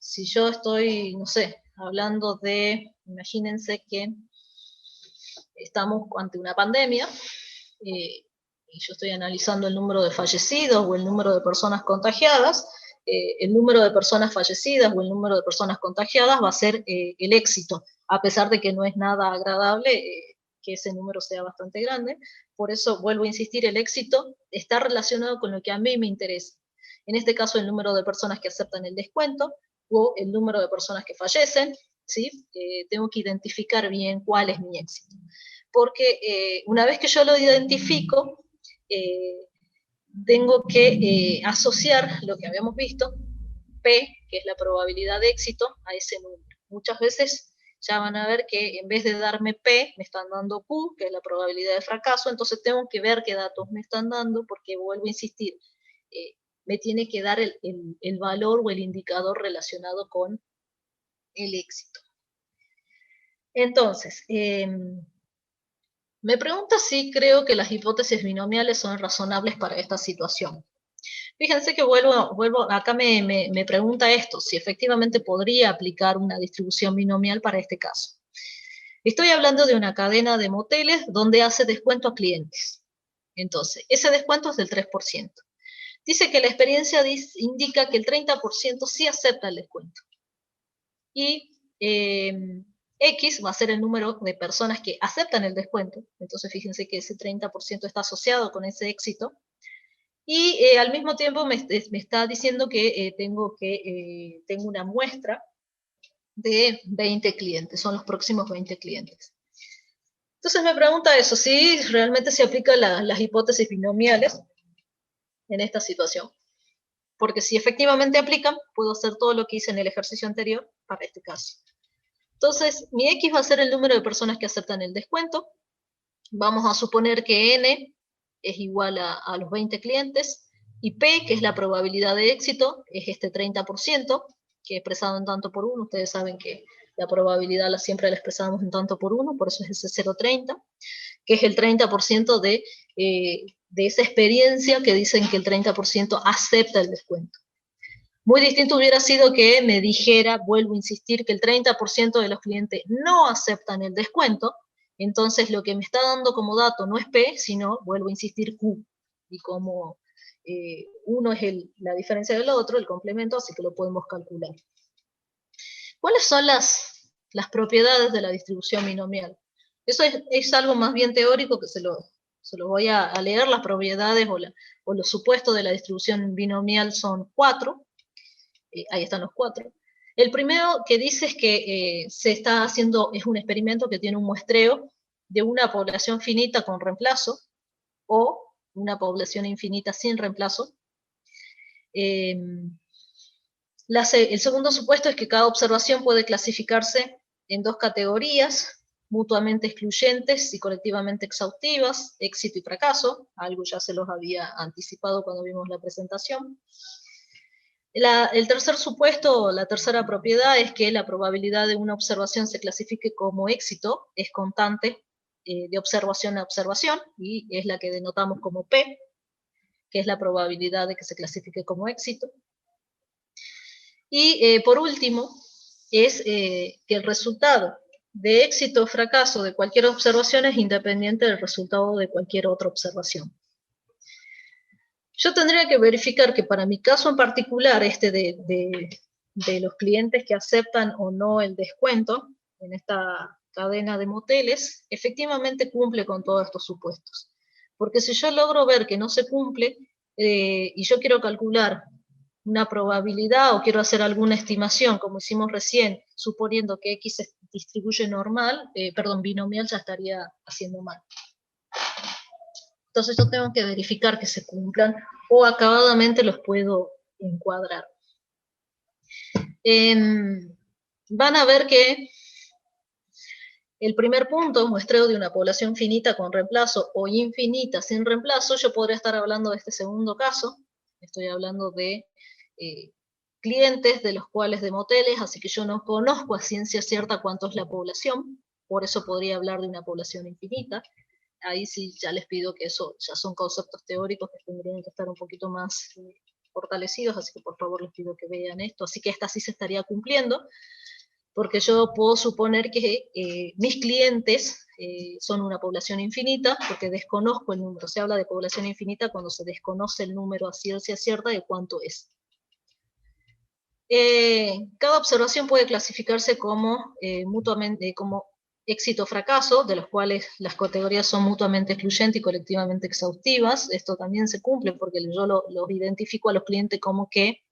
Si yo estoy, no sé, hablando de, imagínense que estamos ante una pandemia, y yo estoy analizando el número de fallecidos o el número de personas contagiadas, el número de personas fallecidas o el número de personas contagiadas va a ser el éxito, a pesar de que no es nada agradable que ese número sea bastante grande. Por eso vuelvo a insistir, el éxito está relacionado con lo que a mí me interesa. En este caso, el número de personas que aceptan el descuento o el número de personas que fallecen, ¿sí? Tengo que identificar bien cuál es mi éxito. Porque una vez que yo lo identifico, tengo que asociar lo que habíamos visto, P, que es la probabilidad de éxito, a ese número. Muchas veces ya van a ver que en vez de darme P, me están dando Q, que es la probabilidad de fracaso, entonces tengo que ver qué datos me están dando, porque vuelvo a insistir, me tiene que dar el valor o el indicador relacionado con el éxito. Entonces, me pregunta si creo que las hipótesis binomiales son razonables para esta situación. Fíjense que acá me pregunta esto, si efectivamente podría aplicar una distribución binomial para este caso. Estoy hablando de una cadena de moteles donde hace descuento a clientes. Entonces, ese descuento es del 3%. Dice que la experiencia indica que el 30% sí acepta el descuento. Y X va a ser el número de personas que aceptan el descuento. Entonces, fíjense que ese 30% está asociado con ese éxito. Y al mismo tiempo me está diciendo que tengo una muestra de 20 clientes, son los próximos 20 clientes. Entonces me pregunta eso, si realmente se aplican las hipótesis binomiales en esta situación. Porque si efectivamente aplican, puedo hacer todo lo que hice en el ejercicio anterior para este caso. Entonces, mi X va a ser el número de personas que aceptan el descuento. Vamos a suponer que N es igual a los 20 clientes, y P, que es la probabilidad de éxito, es este 30%, que he expresado en tanto por 1. Ustedes saben que la probabilidad siempre la expresamos en tanto por 1, por eso es ese 0,30, que es el 30% de esa experiencia que dicen que el 30% acepta el descuento. Muy distinto hubiera sido que me dijera, vuelvo a insistir, que el 30% de los clientes no aceptan el descuento. Entonces lo que me está dando como dato no es P, sino, vuelvo a insistir, Q. Y como uno es la diferencia del otro, el complemento, así que lo podemos calcular. ¿Cuáles son las propiedades de la distribución binomial? Eso es algo más bien teórico, que se lo voy a leer. Las propiedades o los supuestos de la distribución binomial son 4. Ahí están los 4. El primero que dice es que se está haciendo, es un experimento que tiene un muestreo de una población finita con reemplazo, o una población infinita sin reemplazo. El segundo supuesto es que cada observación puede clasificarse en 2 categorías, mutuamente excluyentes y colectivamente exhaustivas, éxito y fracaso. Algo ya se los había anticipado cuando vimos la presentación. El tercer supuesto, la tercera propiedad, es que la probabilidad de una observación se clasifique como éxito es constante de observación a observación, y es la que denotamos como P, que es la probabilidad de que se clasifique como éxito. Y por último, es que el resultado de éxito o fracaso de cualquier observación es independiente del resultado de cualquier otra observación. Yo tendría que verificar que para mi caso en particular, de los clientes que aceptan o no el descuento en esta cadena de moteles, efectivamente cumple con todos estos supuestos. Porque si yo logro ver que no se cumple, y yo quiero calcular una probabilidad o quiero hacer alguna estimación, como hicimos recién, suponiendo que X se distribuye binomial, ya estaría haciendo mal. Entonces yo tengo que verificar que se cumplan, o acabadamente los puedo encuadrar. Van a ver que el primer punto, muestreo de una población finita con reemplazo o infinita sin reemplazo. Yo podría estar hablando de este segundo caso. Estoy hablando de clientes de los cuales de moteles, así que yo no conozco a ciencia cierta cuánto es la población, por eso podría hablar de una población infinita. Ahí sí ya les pido que eso ya son conceptos teóricos que tendrían que estar un poquito más fortalecidos, así que por favor les pido que vean esto. Así que esta sí se estaría cumpliendo, porque yo puedo suponer que mis clientes son una población infinita, porque desconozco el número. Se habla de población infinita cuando se desconoce el número a ciencia cierta de cuánto es. Cada observación puede clasificarse como mutuamente, como éxito o fracaso, de los cuales las categorías son mutuamente excluyentes y colectivamente exhaustivas. Esto también se cumple porque yo los identifico a los clientes como que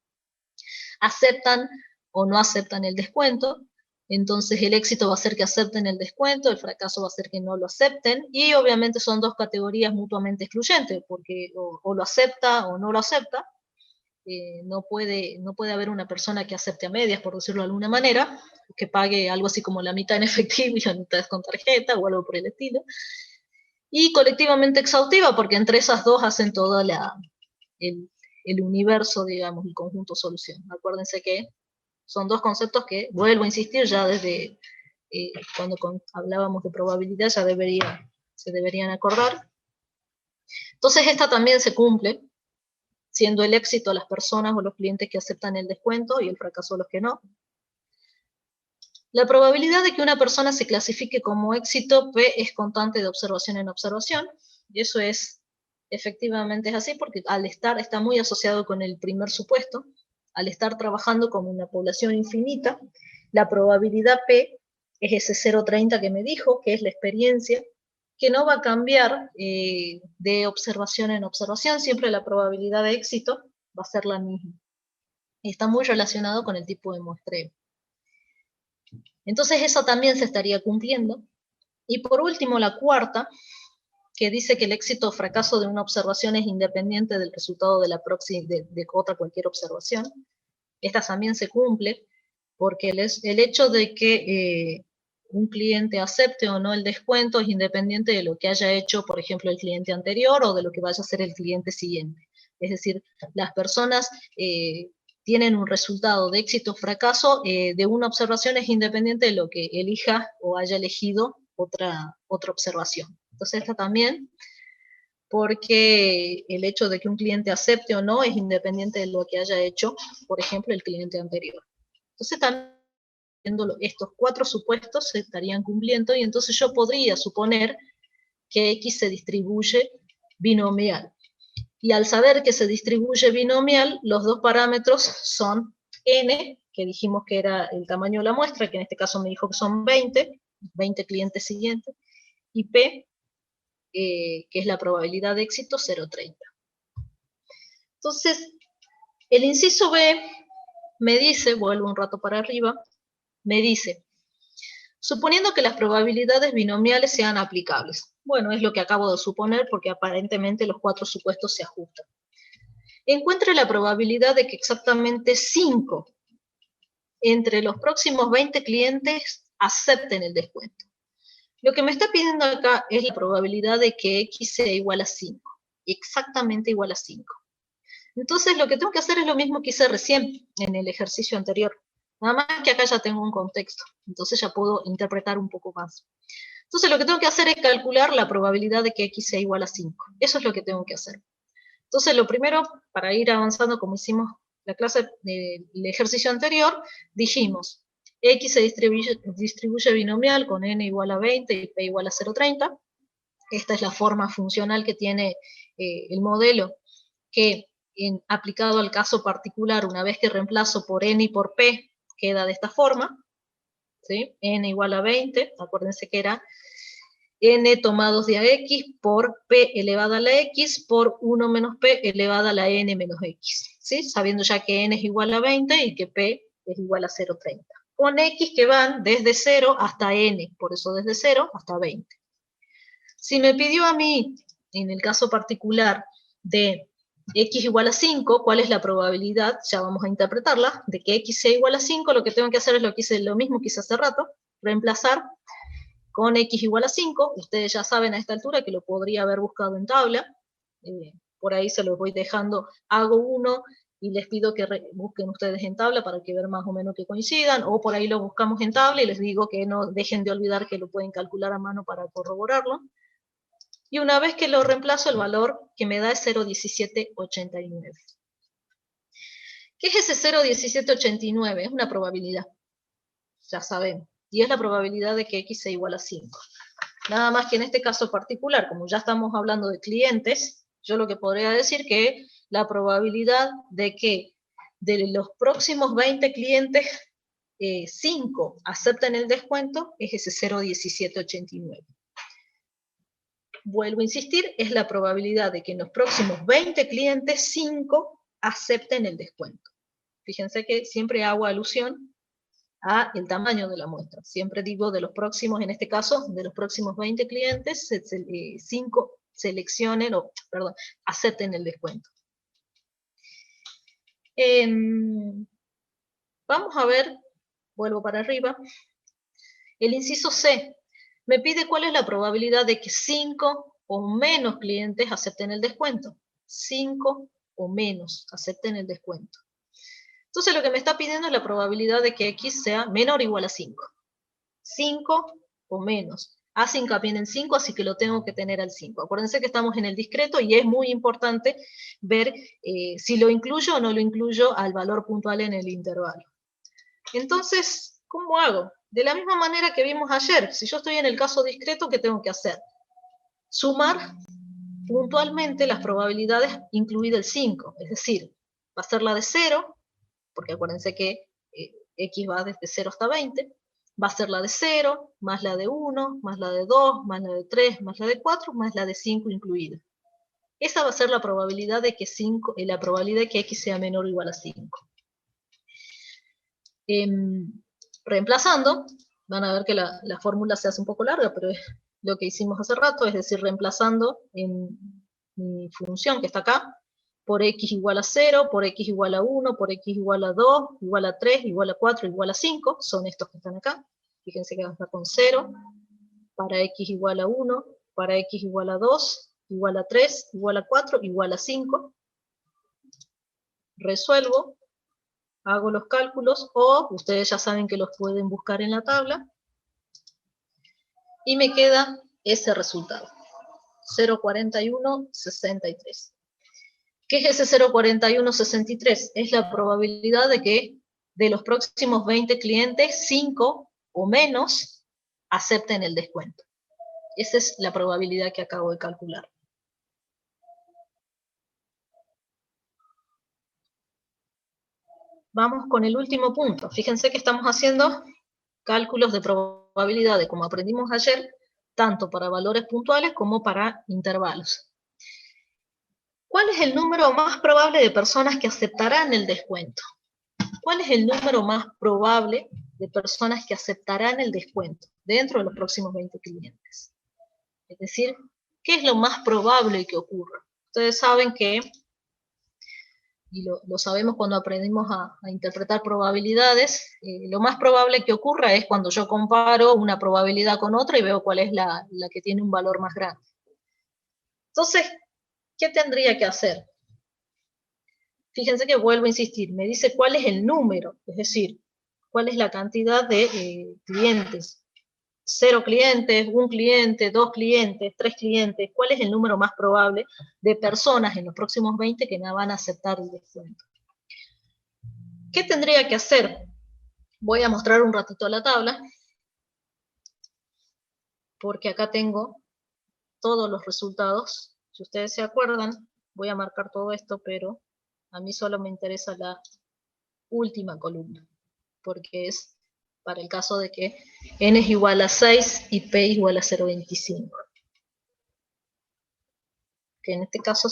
aceptan o no aceptan el descuento. Entonces el éxito va a ser que acepten el descuento, el fracaso va a ser que no lo acepten, y obviamente son 2 categorías mutuamente excluyentes, porque o lo acepta o no lo acepta. No puede haber una persona que acepte a medias, por decirlo de alguna manera, que pague algo así como la mitad en efectivo y la mitad con tarjeta o algo por el estilo. Y colectivamente exhaustiva, porque entre esas dos hacen todo el universo, digamos, el conjunto solución. Acuérdense que son 2 conceptos que, vuelvo a insistir, ya desde cuando hablábamos de probabilidad ya se deberían acordar. Entonces esta también se cumple, siendo el éxito las personas o los clientes que aceptan el descuento y el fracaso los que no. La probabilidad de que una persona se clasifique como éxito P es constante de observación en observación, y eso es, efectivamente es así, porque está muy asociado con el primer supuesto, al estar trabajando con una población infinita, la probabilidad P es ese 0,30 que me dijo, que es la experiencia, que no va a cambiar de observación en observación, siempre la probabilidad de éxito va a ser la misma. Y está muy relacionado con el tipo de muestreo. Entonces eso también se estaría cumpliendo. Y por último, la cuarta, que dice que el éxito o fracaso de una observación es independiente del resultado de otra cualquier observación. Esta también se cumple, porque el hecho de que un cliente acepte o no el descuento es independiente de lo que haya hecho, por ejemplo, el cliente anterior o de lo que vaya a hacer el cliente siguiente. Es decir, las personas tienen un resultado de éxito o fracaso de una observación es independiente de lo que elija o haya elegido otra observación. Entonces esta también, porque el hecho de que un cliente acepte o no es independiente de lo que haya hecho, por ejemplo, el cliente anterior. Entonces también estos 4 supuestos se estarían cumpliendo y entonces yo podría suponer que X se distribuye binomial. Y al saber que se distribuye binomial, los dos parámetros son N, que dijimos que era el tamaño de la muestra, que en este caso me dijo que son 20 clientes siguientes, y P, que es la probabilidad de éxito, 0,30. Entonces, el inciso B me dice, vuelvo un rato para arriba, me dice, suponiendo que las probabilidades binomiales sean aplicables. Bueno, es lo que acabo de suponer porque aparentemente los 4 supuestos se ajustan. Encuentre la probabilidad de que exactamente 5 entre los próximos 20 clientes acepten el descuento. Lo que me está pidiendo acá es la probabilidad de que X sea igual a 5, exactamente igual a 5. Entonces lo que tengo que hacer es lo mismo que hice recién en el ejercicio anterior. Nada más que acá ya tengo un contexto, entonces ya puedo interpretar un poco más. Entonces lo que tengo que hacer es calcular la probabilidad de que X sea igual a 5. Eso es lo que tengo que hacer. Entonces lo primero, para ir avanzando como hicimos la clase del ejercicio anterior, dijimos, X se distribuye binomial con N igual a 20 y P igual a 0,30. Esta es la forma funcional que tiene el modelo, que aplicado al caso particular, una vez que reemplazo por N y por P, queda de esta forma, ¿sí? N igual a 20, acuérdense que era N tomados de a X por P elevada a la X por 1 menos P elevada a la N menos X, ¿sí? Sabiendo ya que N es igual a 20 y que P es igual a 0,30. Con X que van desde 0 hasta N, por eso desde 0 hasta 20. Si me pidió a mí, en el caso particular de X igual a 5, ¿cuál es la probabilidad? Ya vamos a interpretarla, de que X sea igual a 5, lo que tengo que hacer es lo mismo que hice hace rato, reemplazar con X igual a 5, ustedes ya saben a esta altura que lo podría haber buscado en tabla, por ahí se los voy dejando, hago uno y les pido que busquen ustedes en tabla para que ver más o menos que coincidan, o por ahí lo buscamos en tabla y les digo que no dejen de olvidar que lo pueden calcular a mano para corroborarlo. Y una vez que lo reemplazo, el valor que me da es 0,1789. ¿Qué es ese 0,1789? Es una probabilidad, ya saben, y es la probabilidad de que X sea igual a 5. Nada más que en este caso particular, como ya estamos hablando de clientes, yo lo que podría decir que la probabilidad de que de los próximos 20 clientes, 5 acepten el descuento es ese 0,1789. Vuelvo a insistir, es la probabilidad de que en los próximos 20 clientes, 5 acepten el descuento. Fíjense que siempre hago alusión a el tamaño de la muestra. Siempre digo de los próximos, en este caso, de los próximos 20 clientes, 5 seleccionen, acepten el descuento. Vamos a ver, vuelvo para arriba, el inciso C. Me pide cuál es la probabilidad de que 5 o menos clientes acepten el descuento. 5 o menos acepten el descuento. Entonces lo que me está pidiendo es la probabilidad de que X sea menor o igual a 5. 5 o menos. Hace hincapié en 5, así que lo tengo que tener al 5. Acuérdense que estamos en el discreto y es muy importante ver si lo incluyo o no lo incluyo al valor puntual en el intervalo. Entonces, ¿cómo hago? De la misma manera que vimos ayer, si yo estoy en el caso discreto, ¿qué tengo que hacer? Sumar puntualmente las probabilidades incluida el 5, es decir, va a ser la de 0, porque acuérdense que x va desde 0 hasta 20, va a ser la de 0, más la de 1, más la de 2, más la de 3, más la de 4, más la de 5 incluida. Esa va a ser la probabilidad de que x sea menor o igual a 5. Reemplazando, van a ver que la fórmula se hace un poco larga, pero es lo que hicimos hace rato, es decir, reemplazando en mi función que está acá, por x igual a 0, por x igual a 1, por x igual a 2, igual a 3, igual a 4, igual a 5, son estos que están acá. Fíjense que va a estar con 0, para x igual a 1, para x igual a 2, igual a 3, igual a 4, igual a 5. Resuelvo, hago los cálculos, o ustedes ya saben que los pueden buscar en la tabla, y me queda ese resultado, 0,4163. ¿Qué es ese 0,4163? Es la probabilidad de que de los próximos 20 clientes, 5 o menos acepten el descuento. Esa es la probabilidad que acabo de calcular. Vamos con el último punto. Fíjense que estamos haciendo cálculos de probabilidades, como aprendimos ayer, tanto para valores puntuales como para intervalos. ¿Cuál es el número más probable de personas que aceptarán el descuento? ¿Cuál es el número más probable de personas que aceptarán el descuento dentro de los próximos 20 clientes? Es decir, ¿qué es lo más probable que ocurra? Ustedes saben que, y lo sabemos cuando aprendimos a interpretar probabilidades, lo más probable que ocurra es cuando yo comparo una probabilidad con otra y veo cuál es la que tiene un valor más grande. Entonces, ¿qué tendría que hacer? Fíjense que vuelvo a insistir, me dice cuál es el número, es decir, cuál es la cantidad de clientes. 0 clientes, 1 cliente, 2 clientes, 3 clientes, ¿cuál es el número más probable de personas en los próximos 20 que no van a aceptar el descuento? ¿Qué tendría que hacer? Voy a mostrar un ratito la tabla, porque acá tengo todos los resultados. Si ustedes se acuerdan, voy a marcar todo esto, pero a mí solo me interesa la última columna, porque es para el caso de que n es igual a 6 y p igual a 0,25. Que en este caso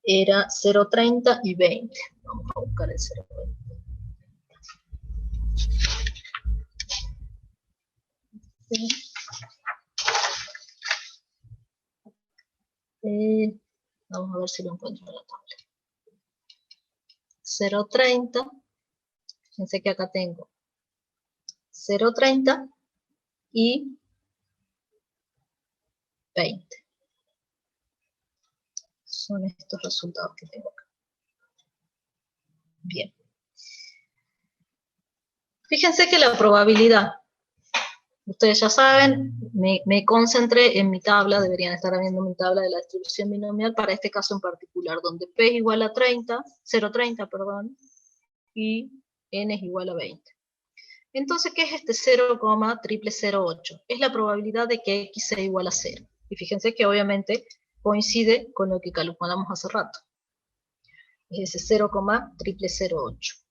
era 0,30 y 20. Vamos a buscar el 0,20. Vamos a ver si lo encuentro en la tabla. 0,30. Fíjense que acá tengo 0,30 y 20. Son estos resultados que tengo acá. Bien. Fíjense que la probabilidad, ustedes ya saben, me concentré en mi tabla, deberían estar viendo mi tabla de la distribución binomial para este caso en particular, donde P es igual a 0,30, perdón, y N es igual a 20. Entonces, ¿qué es este 0,0008? Es la probabilidad de que X sea igual a 0. Y fíjense que obviamente coincide con lo que calculamos hace rato. Es ese 0,0008.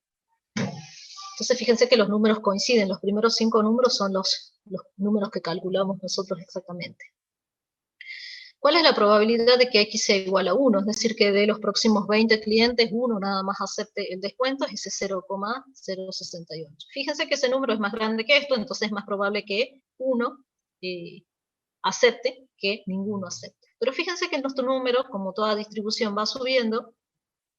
Entonces fíjense que los números coinciden, los primeros 5 números son los números que calculamos nosotros exactamente. ¿Cuál es la probabilidad de que X sea igual a 1? Es decir, que de los próximos 20 clientes, uno nada más acepte el descuento, es ese 0,068. Fíjense que ese número es más grande que esto, entonces es más probable que uno acepte que ninguno acepte. Pero fíjense que nuestro número, como toda distribución, va subiendo,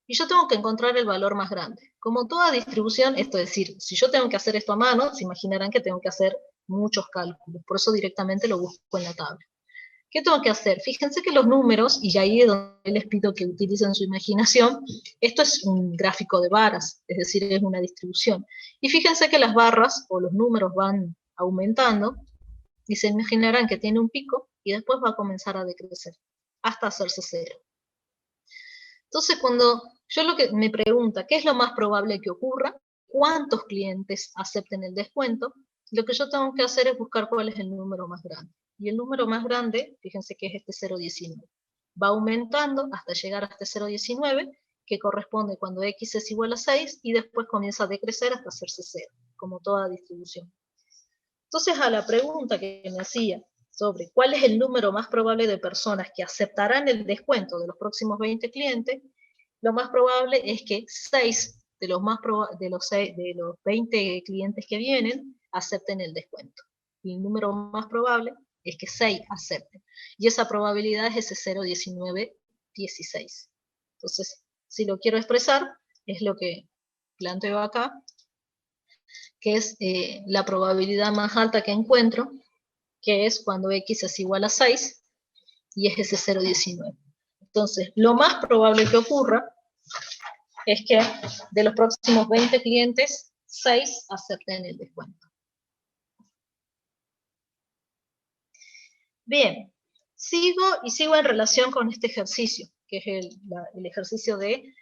y yo tengo que encontrar el valor más grande. Como toda distribución, esto es decir, si yo tengo que hacer esto a mano, se imaginarán que tengo que hacer muchos cálculos, por eso directamente lo busco en la tabla. ¿Qué tengo que hacer? Fíjense que los números, y ahí es donde les pido que utilicen su imaginación, esto es un gráfico de varas, es decir, es una distribución. Y fíjense que las barras o los números van aumentando, y se imaginarán que tiene un pico, y después va a comenzar a decrecer, hasta hacerse 0. Entonces, cuando yo lo que me pregunta, ¿qué es lo más probable que ocurra? cuántos clientes acepten el descuento, lo que yo tengo que hacer es buscar cuál es el número más grande. Y el número más grande, fíjense que es este 0,19. Va aumentando hasta llegar a este 0,19, que corresponde cuando x es igual a 6, y después comienza a decrecer hasta hacerse 0, como toda distribución. Entonces, a la pregunta que me hacía sobre cuál es el número más probable de personas que aceptarán el descuento de los próximos 20 clientes, lo más probable es que 6 de los 20 clientes que vienen acepten el descuento. Y el número más probable es que 6 acepten. Y esa probabilidad es ese 0,1916. Entonces, si lo quiero expresar, es lo que planteo acá, que es la probabilidad más alta que encuentro, que es cuando x es igual a 6, y es ese 0,19. Entonces, lo más probable que ocurra es que de los próximos 20 clientes, 6 acepten el descuento. Bien, sigo en relación con este ejercicio, que es el ejercicio de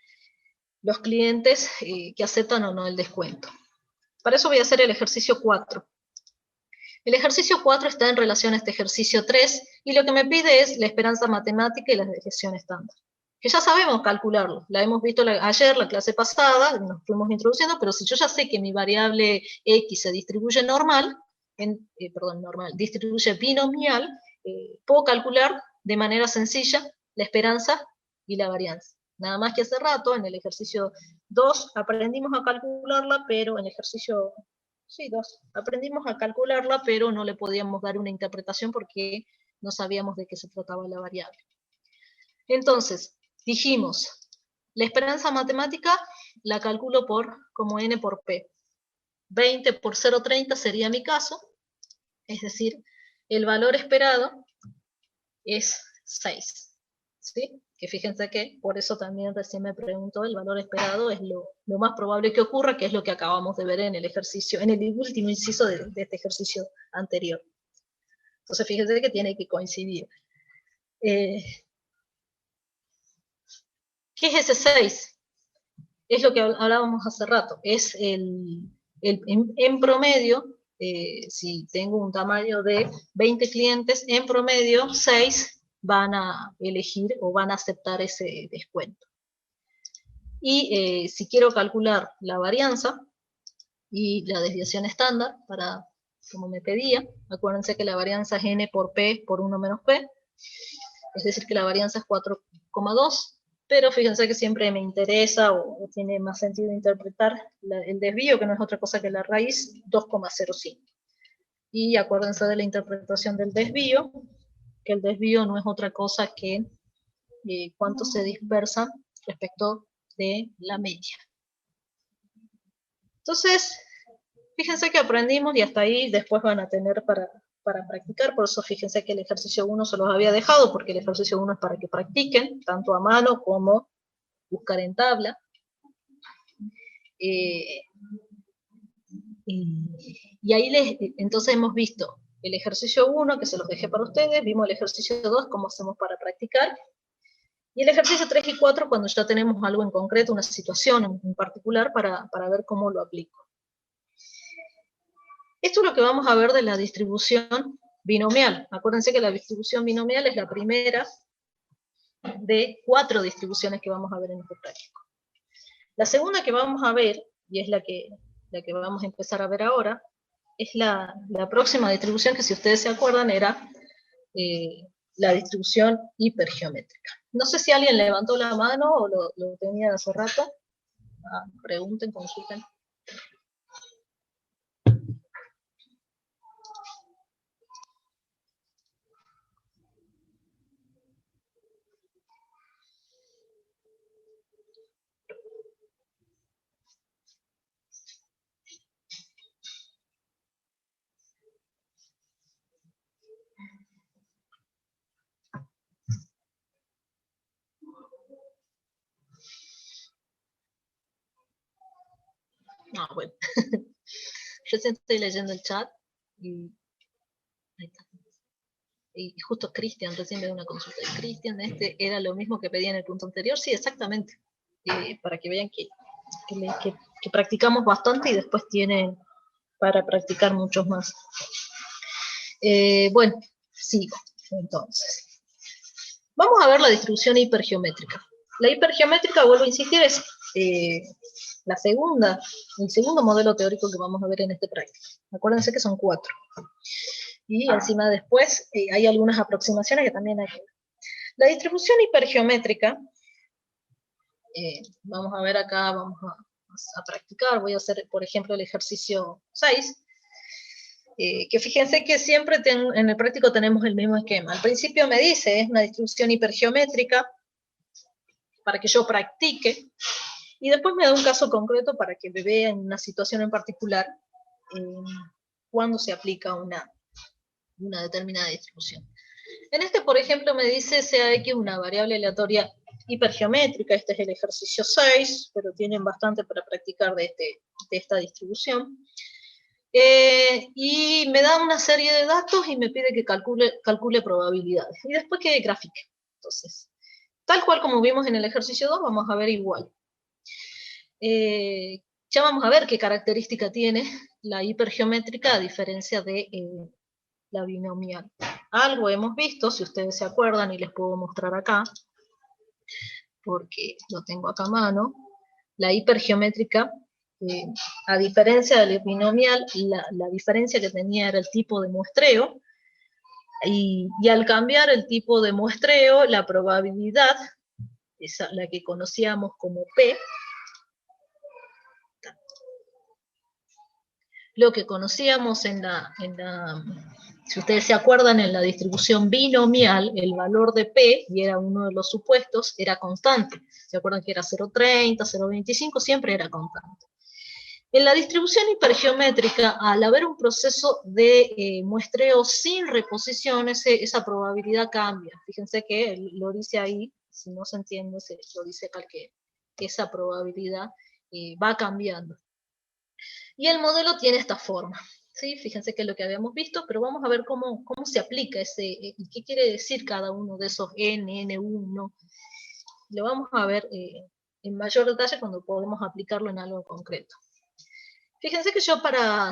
los clientes que aceptan o no el descuento. Para eso voy a hacer el ejercicio 4. El ejercicio 4 está en relación a este ejercicio 3, y lo que me pide es la esperanza matemática y la desviación estándar, que ya sabemos calcularlo, la hemos visto ayer, la clase pasada, nos fuimos introduciendo, pero si yo ya sé que mi variable x se distribuye distribuye binomial, puedo calcular de manera sencilla la esperanza y la varianza. Nada más que hace rato, en el ejercicio 2, aprendimos a calcularla, pero en el ejercicio 2, aprendimos a calcularla, pero no le podíamos dar una interpretación porque no sabíamos de qué se trataba la variable. Entonces, dijimos, la esperanza matemática la calculo como n por p. 20 por 0,30 sería mi caso, es decir, el valor esperado es 6. ¿Sí? Que fíjense que, por eso también recién me preguntó, el valor esperado es lo más probable que ocurra, que es lo que acabamos de ver en el ejercicio, en el último inciso de este ejercicio anterior. Entonces fíjense que tiene que coincidir. ¿Qué es ese 6? Es lo que hablábamos hace rato, es en promedio, si tengo un tamaño de 20 clientes, en promedio 6 van a elegir o van a aceptar ese descuento. Y si quiero calcular la varianza y la desviación estándar, como me pedía, acuérdense que la varianza es n por p por 1 menos p, es decir que la varianza es 4,2, pero fíjense que siempre me interesa o tiene más sentido interpretar el desvío, que no es otra cosa que la raíz, 2,05. Y acuérdense de la interpretación del desvío, que el desvío no es otra cosa que cuánto se dispersa respecto de la media. Entonces, fíjense que aprendimos y hasta ahí después van a tener para practicar, por eso fíjense que el ejercicio 1 se los había dejado, porque el ejercicio 1 es para que practiquen, tanto a mano como buscar en tabla. Y ahí entonces hemos visto el ejercicio 1, que se los dejé para ustedes, vimos el ejercicio 2, cómo hacemos para practicar, y el ejercicio 3 y 4, cuando ya tenemos algo en concreto, una situación en particular, para ver cómo lo aplico. Esto es lo que vamos a ver de la distribución binomial. Acuérdense que la distribución binomial es la primera de 4 distribuciones que vamos a ver en este práctico. La segunda que vamos a ver, y es la que vamos a empezar a ver ahora, es la próxima distribución, que si ustedes se acuerdan era la distribución hipergeométrica. No sé si alguien levantó la mano o lo tenía hace rato. Pregunten, consulten. Bueno. Recién estoy leyendo el chat y ahí está. Y justo Cristian, recién me dio una consulta de Cristian, era lo mismo que pedía en el punto anterior, sí, exactamente, para que vean que que practicamos bastante y después tienen para practicar muchos más. Bueno, sigo entonces. Vamos a ver la distribución hipergeométrica. La hipergeométrica, vuelvo a insistir, es el segundo modelo teórico que vamos a ver en este práctico. Acuérdense que son 4. Y encima después hay algunas aproximaciones que también hay que ver. La distribución hipergeométrica, vamos a ver acá, vamos a practicar, voy a hacer, por ejemplo, el ejercicio 6, que fíjense que siempre en el práctico tenemos el mismo esquema. Al principio me dice, es una distribución hipergeométrica, para que yo practique, y después me da un caso concreto para que me vea en una situación en particular cuando se aplica una determinada distribución. En este, por ejemplo, me dice sea X una variable aleatoria hipergeométrica. Este es el ejercicio 6, pero tienen bastante para practicar de esta distribución. Y me da una serie de datos y me pide que calcule probabilidades. Y después que grafique. Entonces, tal cual como vimos en el ejercicio 2, vamos a ver igual. Ya vamos a ver qué característica tiene la hipergeométrica a diferencia de la binomial. Algo hemos visto, si ustedes se acuerdan, y les puedo mostrar acá, porque lo tengo acá a mano. La hipergeométrica, a diferencia de la binomial, la diferencia que tenía era el tipo de muestreo, y al cambiar el tipo de muestreo, la probabilidad, esa, la que conocíamos como P, lo que conocíamos si ustedes se acuerdan, en la distribución binomial, el valor de P, y era uno de los supuestos, era constante. ¿Se acuerdan que era 0,30, 0,25? Siempre era constante. En la distribución hipergeométrica, al haber un proceso de muestreo sin reposiciones, esa probabilidad cambia. Fíjense que lo dice ahí, si no se entiende, lo dice acá que esa probabilidad va cambiando. Y el modelo tiene esta forma. ¿Sí? Fíjense que es lo que habíamos visto, pero vamos a ver cómo se aplica y qué quiere decir cada uno de esos n, n1. Lo vamos a ver en mayor detalle cuando podemos aplicarlo en algo concreto. Fíjense que yo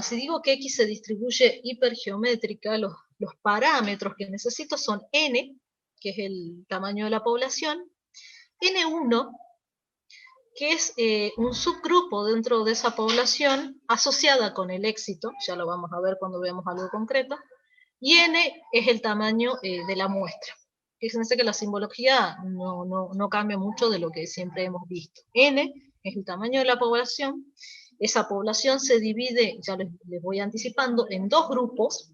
si digo que X se distribuye hipergeométrica, los parámetros que necesito son n, que es el tamaño de la población, n1, que es un subgrupo dentro de esa población asociada con el éxito, ya lo vamos a ver cuando veamos algo concreto, y n es el tamaño de la muestra. Fíjense que la simbología no cambia mucho de lo que siempre hemos visto. N es el tamaño de la población, esa población se divide, ya les voy anticipando, en 2 grupos,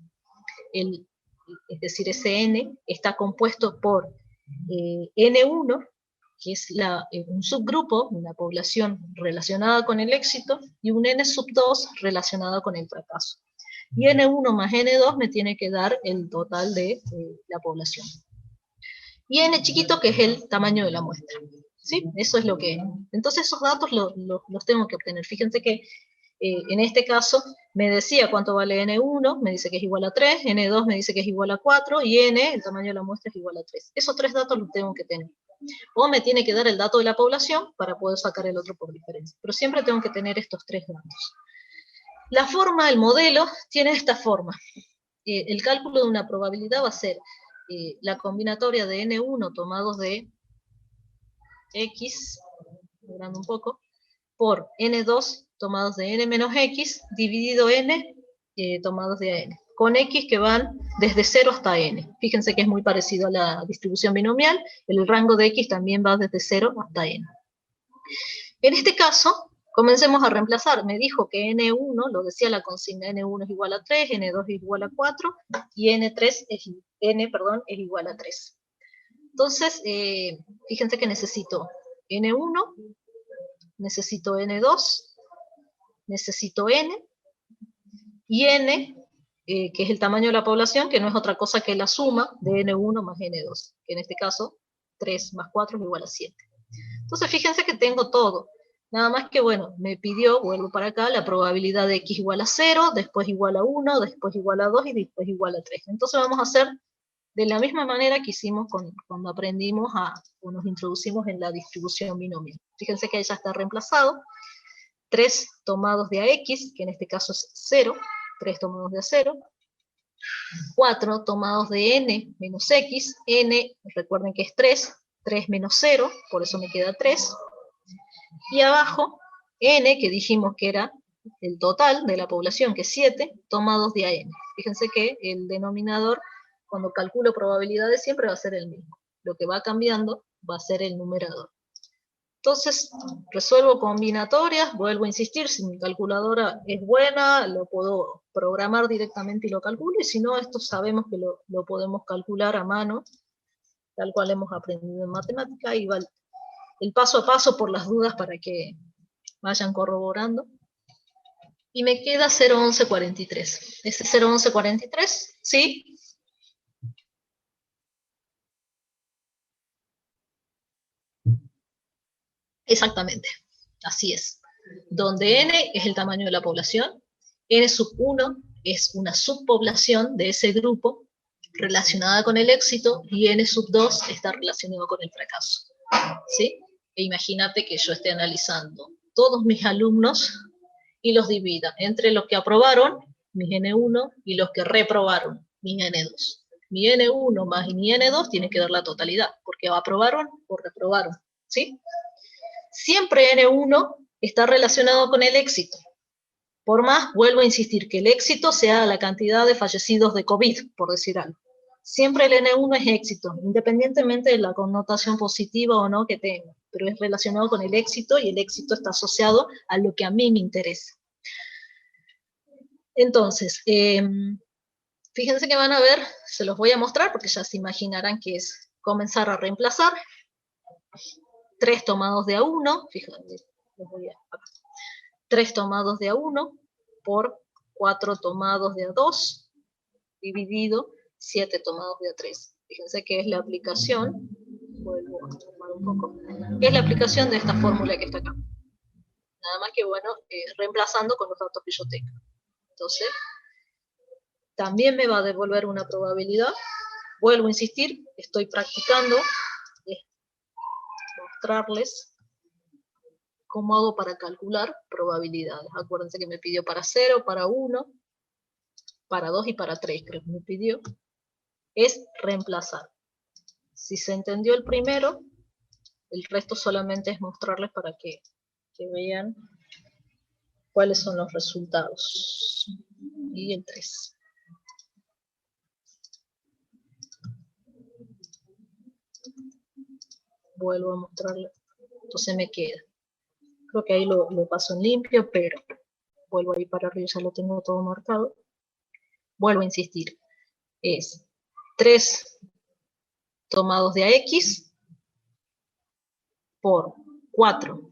es decir, ese n está compuesto por n1, que es un subgrupo, una población relacionada con el éxito, y un n sub 2 relacionada con el fracaso. Y n1 más n2 me tiene que dar el total de la población. Y n chiquito, que es el tamaño de la muestra. ¿Sí? Eso es lo que... Entonces esos datos los tengo que obtener. Fíjense que en este caso me decía cuánto vale n1, me dice que es igual a 3, n2 me dice que es igual a 4, y n, el tamaño de la muestra, es igual a 3. Esos 3 datos los tengo que tener. O me tiene que dar el dato de la población para poder sacar el otro por diferencia. Pero siempre tengo que tener estos 3 datos. La forma, el modelo, tiene esta forma. El cálculo de una probabilidad va a ser la combinatoria de n1 tomados de x, logrando un poco, por n2 tomados de n menos x, dividido n tomados de n, con x que van desde 0 hasta n. Fíjense que es muy parecido a la distribución binomial, el rango de x también va desde 0 hasta n. En este caso, comencemos a reemplazar. Me dijo que n1, lo decía la consigna, n1 es igual a 3, n2 es igual a 4, y n es igual a 3. Entonces, fíjense que necesito n1, necesito n2, necesito n, y n, que es el tamaño de la población, que no es otra cosa que la suma de n1 más n2, que en este caso 3 más 4 es igual a 7. Entonces fíjense que tengo todo, nada más que bueno, me pidió, vuelvo para acá, la probabilidad de x igual a 0, después igual a 1, después igual a 2 y después igual a 3. Entonces vamos a hacer de la misma manera que hicimos cuando aprendimos o nos introducimos en la distribución binomial. Fíjense que ya está reemplazado, 3 tomados de AX, que en este caso es 0, 3 tomados de A0, 4 tomados de N menos X, N, recuerden que es 3, 3 menos 0, por eso me queda 3, y abajo, N, que dijimos que era el total de la población, que es 7, tomados de AN. Fíjense que el denominador, cuando calculo probabilidades, siempre va a ser el mismo. Lo que va cambiando va a ser el numerador. Entonces, resuelvo combinatorias, vuelvo a insistir, si mi calculadora es buena, lo puedo programar directamente y lo calculo, y si no, esto sabemos que lo podemos calcular a mano, tal cual hemos aprendido en matemática, y va el paso a paso por las dudas para que vayan corroborando. Y me queda 0,1143. Ese 0,1143, ¿sí? Exactamente, así es. Donde n es el tamaño de la población, n sub 1 es una subpoblación de ese grupo relacionada con el éxito, y n sub 2 está relacionado con el fracaso. ¿Sí? E imagínate que yo esté analizando todos mis alumnos y los divida entre los que aprobaron, mis N1, y los que reprobaron, mis N2. Mi N1 más mi N2 tiene que dar la totalidad, porque aprobaron o reprobaron, ¿sí? Siempre N1 está relacionado con el éxito. Por más, vuelvo a insistir, que el éxito sea la cantidad de fallecidos de COVID, por decir algo. Siempre el N1 es éxito, independientemente de la connotación positiva o no que tenga, pero es relacionado con el éxito, y el éxito está asociado a lo que a mí me interesa. Entonces, fíjense que van a ver, se los voy a mostrar porque ya se imaginarán que es comenzar a reemplazar. 3 tomados de A1, fíjense, los voy a 3 tomados de A1 por 4 tomados de A2 dividido 7 tomados de A3. Fíjense que es la aplicación, vuelvo a tomar un poco, es la aplicación de esta fórmula que está acá. Nada más que, bueno, reemplazando con los datos que yo tengo. Entonces, también me va a devolver una probabilidad. Vuelvo a insistir, estoy practicando mostrarles cómo hago para calcular probabilidades. Acuérdense que me pidió para 0, para 1, para 2 y para 3, creo que me pidió. Es reemplazar. Si se entendió el primero, el resto solamente es mostrarles para que vean cuáles son los resultados. Y el 3. Vuelvo a mostrarles. Entonces me queda. Creo que ahí lo paso en limpio, pero vuelvo ahí para arriba, ya lo tengo todo marcado. Vuelvo a insistir. Es 3 tomados de AX por 4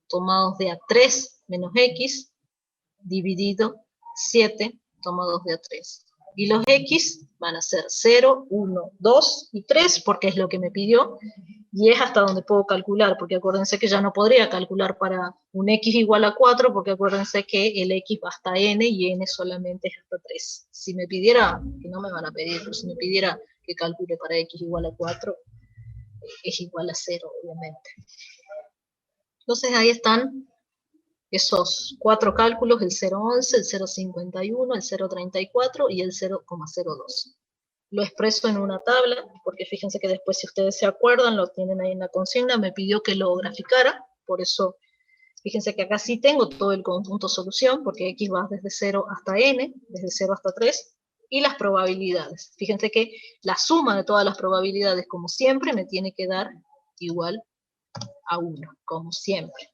tomados de A3 menos X dividido 7 tomados de A3. Y los X van a ser 0, 1, 2 y 3, porque es lo que me pidió, y es hasta donde puedo calcular, porque acuérdense que ya no podría calcular para un X igual a 4, porque acuérdense que el X va hasta N, y N solamente es hasta 3. Si me pidiera, que no me van a pedir, pero si me pidiera que calcule para X igual a 4, es igual a 0, obviamente. Entonces ahí están esos 4 cálculos, el 0,11, el 0,51, el 0,34 y el 0,02. Lo expreso en una tabla, porque fíjense que después, si ustedes se acuerdan, lo tienen ahí en la consigna, me pidió que lo graficara, por eso, fíjense que acá sí tengo todo el conjunto solución, porque X va desde 0 hasta N, desde 0 hasta 3, y las probabilidades. Fíjense que la suma de todas las probabilidades, como siempre, me tiene que dar igual a 1, como siempre.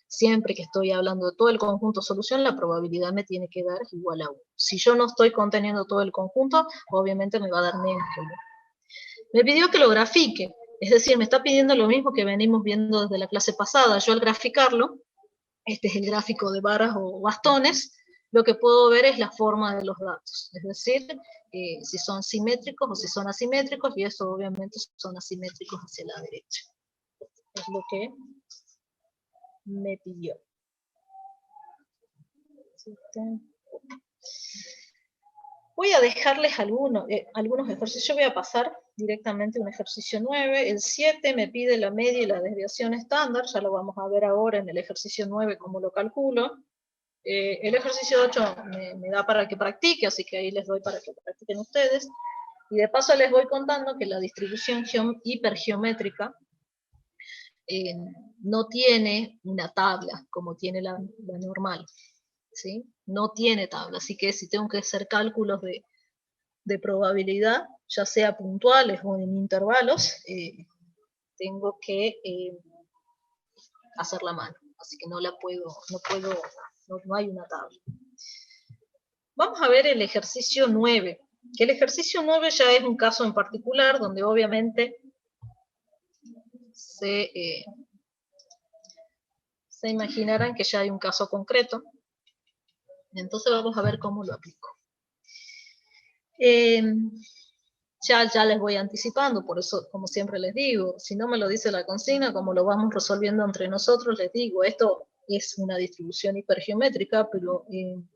Siempre que estoy hablando de todo el conjunto solución, la probabilidad me tiene que dar igual a 1. Si yo no estoy conteniendo todo el conjunto, obviamente me va a dar menos que 1. Me pidió que lo grafique, es decir, me está pidiendo lo mismo que venimos viendo desde la clase pasada. Yo al graficarlo, este es el gráfico de barras o bastones, lo que puedo ver es la forma de los datos, es decir, si son simétricos o si son asimétricos, y eso obviamente son asimétricos hacia la derecha. Es lo que me pidió. Voy a dejarles algunos ejercicios. Yo voy a pasar directamente a un ejercicio 9. El 7 me pide la media y la desviación estándar. Ya lo vamos a ver ahora en el ejercicio 9 cómo lo calculo. El ejercicio 8 me da para que practique, así que ahí les doy para que practiquen ustedes. Y de paso les voy contando que la distribución hipergeométrica no tiene una tabla como tiene la normal, ¿sí? No tiene tabla, así que si tengo que hacer cálculos de probabilidad, ya sea puntuales o en intervalos, tengo que hacer la mano, así que no hay una tabla. Vamos a ver el ejercicio 9, que el ejercicio 9 ya es un caso en particular, donde obviamente se imaginarán que ya hay un caso concreto. Entonces vamos a ver cómo lo aplico. Ya les voy anticipando, por eso, como siempre les digo, si no me lo dice la consigna, como lo vamos resolviendo entre nosotros, les digo, esto es una distribución hipergeométrica, pero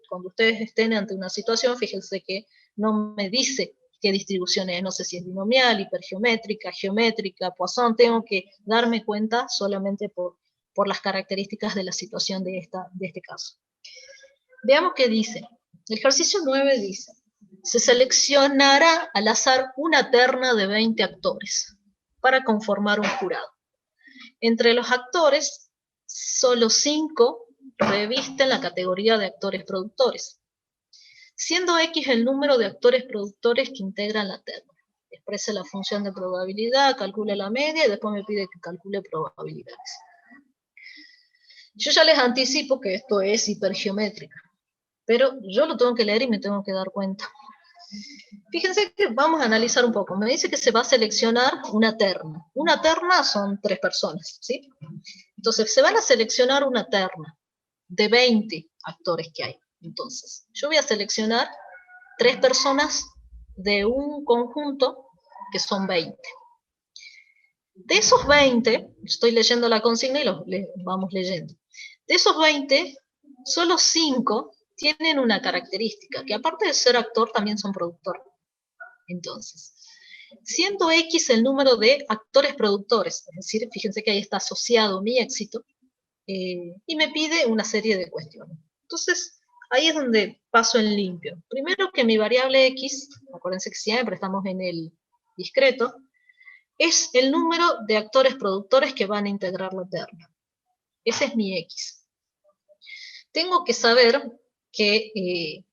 cuando ustedes estén ante una situación, fíjense que no me dice qué distribución es, no sé si es binomial, hipergeométrica, geométrica, Poisson, tengo que darme cuenta solamente por las características de la situación de este caso. Veamos qué dice. El ejercicio 9 dice, se seleccionará al azar una terna de 20 actores para conformar un jurado. Entre los actores, solo 5 revisten la categoría de actores productores, siendo X el número de actores productores que integran la terna. Exprese la función de probabilidad, calcule la media y después me pide que calcule probabilidades. Yo ya les anticipo que esto es hipergeométrica, pero yo lo tengo que leer y me tengo que dar cuenta. Fíjense que vamos a analizar un poco. Me dice que se va a seleccionar una terna. Una terna son 3 personas, ¿sí? Entonces, se van a seleccionar una terna de 20 actores que hay. Entonces, yo voy a seleccionar 3 personas de un conjunto que son 20. De esos 20, estoy leyendo la consigna y vamos leyendo. De esos 20, solo 5 tienen una característica, que aparte de ser actor, también son productor. Entonces, siendo X el número de actores productores, es decir, fíjense que ahí está asociado mi éxito, y me pide una serie de cuestiones. Entonces, ahí es donde paso en limpio. Primero que mi variable X, acuérdense que siempre estamos en el discreto, es el número de actores productores que van a integrar la terna. Ese es mi X. Tengo que saber que,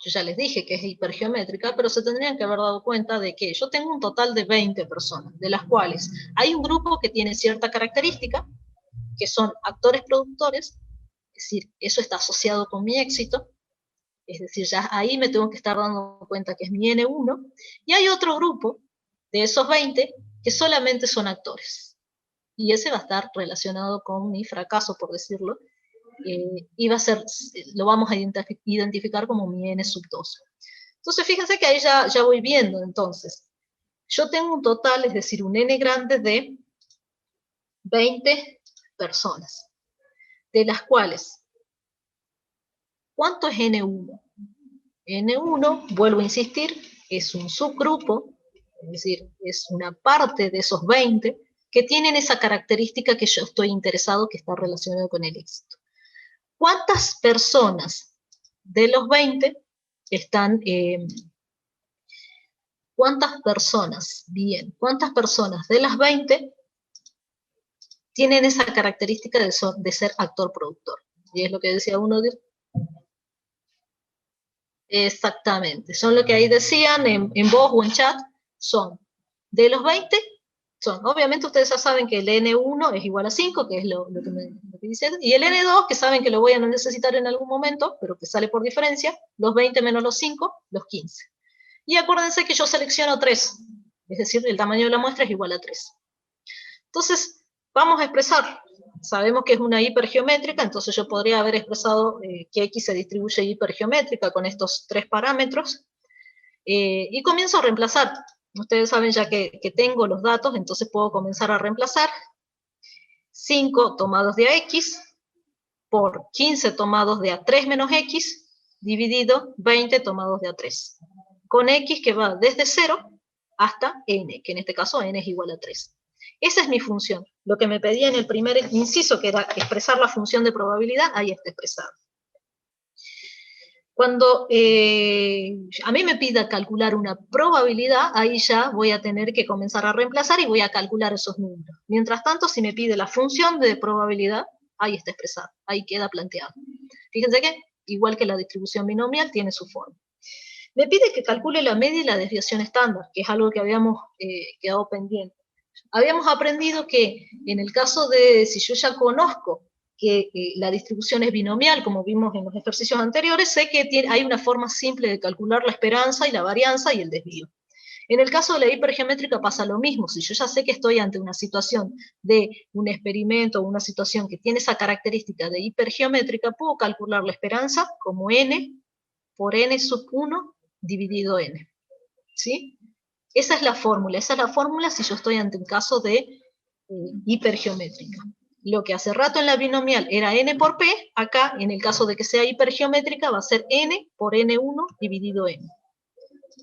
yo ya les dije que es hipergeométrica, pero se tendrían que haber dado cuenta de que yo tengo un total de 20 personas, de las cuales hay un grupo que tiene cierta característica, que son actores productores, es decir, eso está asociado con mi éxito, es decir, ya ahí me tengo que estar dando cuenta que es mi N1, y hay otro grupo de esos 20 que solamente son actores. Y ese va a estar relacionado con mi fracaso, por decirlo, y lo vamos a identificar como mi N sub 2. Entonces, fíjense que ahí ya voy viendo, entonces. Yo tengo un total, es decir, un N grande de 20 personas, de las cuales, ¿cuánto es N1? N1, vuelvo a insistir, es un subgrupo, es decir, es una parte de esos 20 que tienen esa característica que yo estoy interesado, que está relacionado con el éxito. ¿Cuántas personas de los 20 están... ¿cuántas personas? Bien, ¿cuántas personas de las 20 tienen esa característica de ser actor-productor? Y es lo que decía uno de... Exactamente, son lo que ahí decían en voz o en chat, son de los 20, obviamente ustedes ya saben que el N1 es igual a 5, que es lo que dice, y el N2, que saben que lo voy a necesitar en algún momento, pero que sale por diferencia, los 20 menos los 5, los 15. Y acuérdense que yo selecciono 3, es decir, el tamaño de la muestra es igual a 3. Entonces, vamos a expresar. Sabemos que es una hipergeométrica, entonces yo podría haber expresado que X se distribuye hipergeométrica con estos 3 parámetros, y comienzo a reemplazar. Ustedes saben ya que tengo los datos, entonces puedo comenzar a reemplazar. 5 tomados de AX por 15 tomados de A3 menos X, dividido 20 tomados de A3. Con X que va desde 0 hasta N, que en este caso N es igual a 3. Esa es mi función. Lo que me pedía en el primer inciso, que era expresar la función de probabilidad, ahí está expresado. Cuando a mí me pida calcular una probabilidad, ahí ya voy a tener que comenzar a reemplazar y voy a calcular esos números. Mientras tanto, si me pide la función de probabilidad, ahí está expresado, ahí queda planteado. Fíjense que, igual que la distribución binomial, tiene su forma. Me pide que calcule la media y la desviación estándar, que es algo que habíamos quedado pendiente. Habíamos aprendido que en el caso de, si yo ya conozco que la distribución es binomial, como vimos en los ejercicios anteriores, sé que hay una forma simple de calcular la esperanza y la varianza y el desvío. En el caso de la hipergeométrica pasa lo mismo. Si yo ya sé que estoy ante una situación de un experimento o una situación que tiene esa característica de hipergeométrica, puedo calcular la esperanza como n por n sub 1 dividido n. ¿Sí? Esa es la fórmula si yo estoy ante un caso de hipergeométrica. Lo que hace rato en la binomial era n por p, acá en el caso de que sea hipergeométrica va a ser n por n1 dividido n.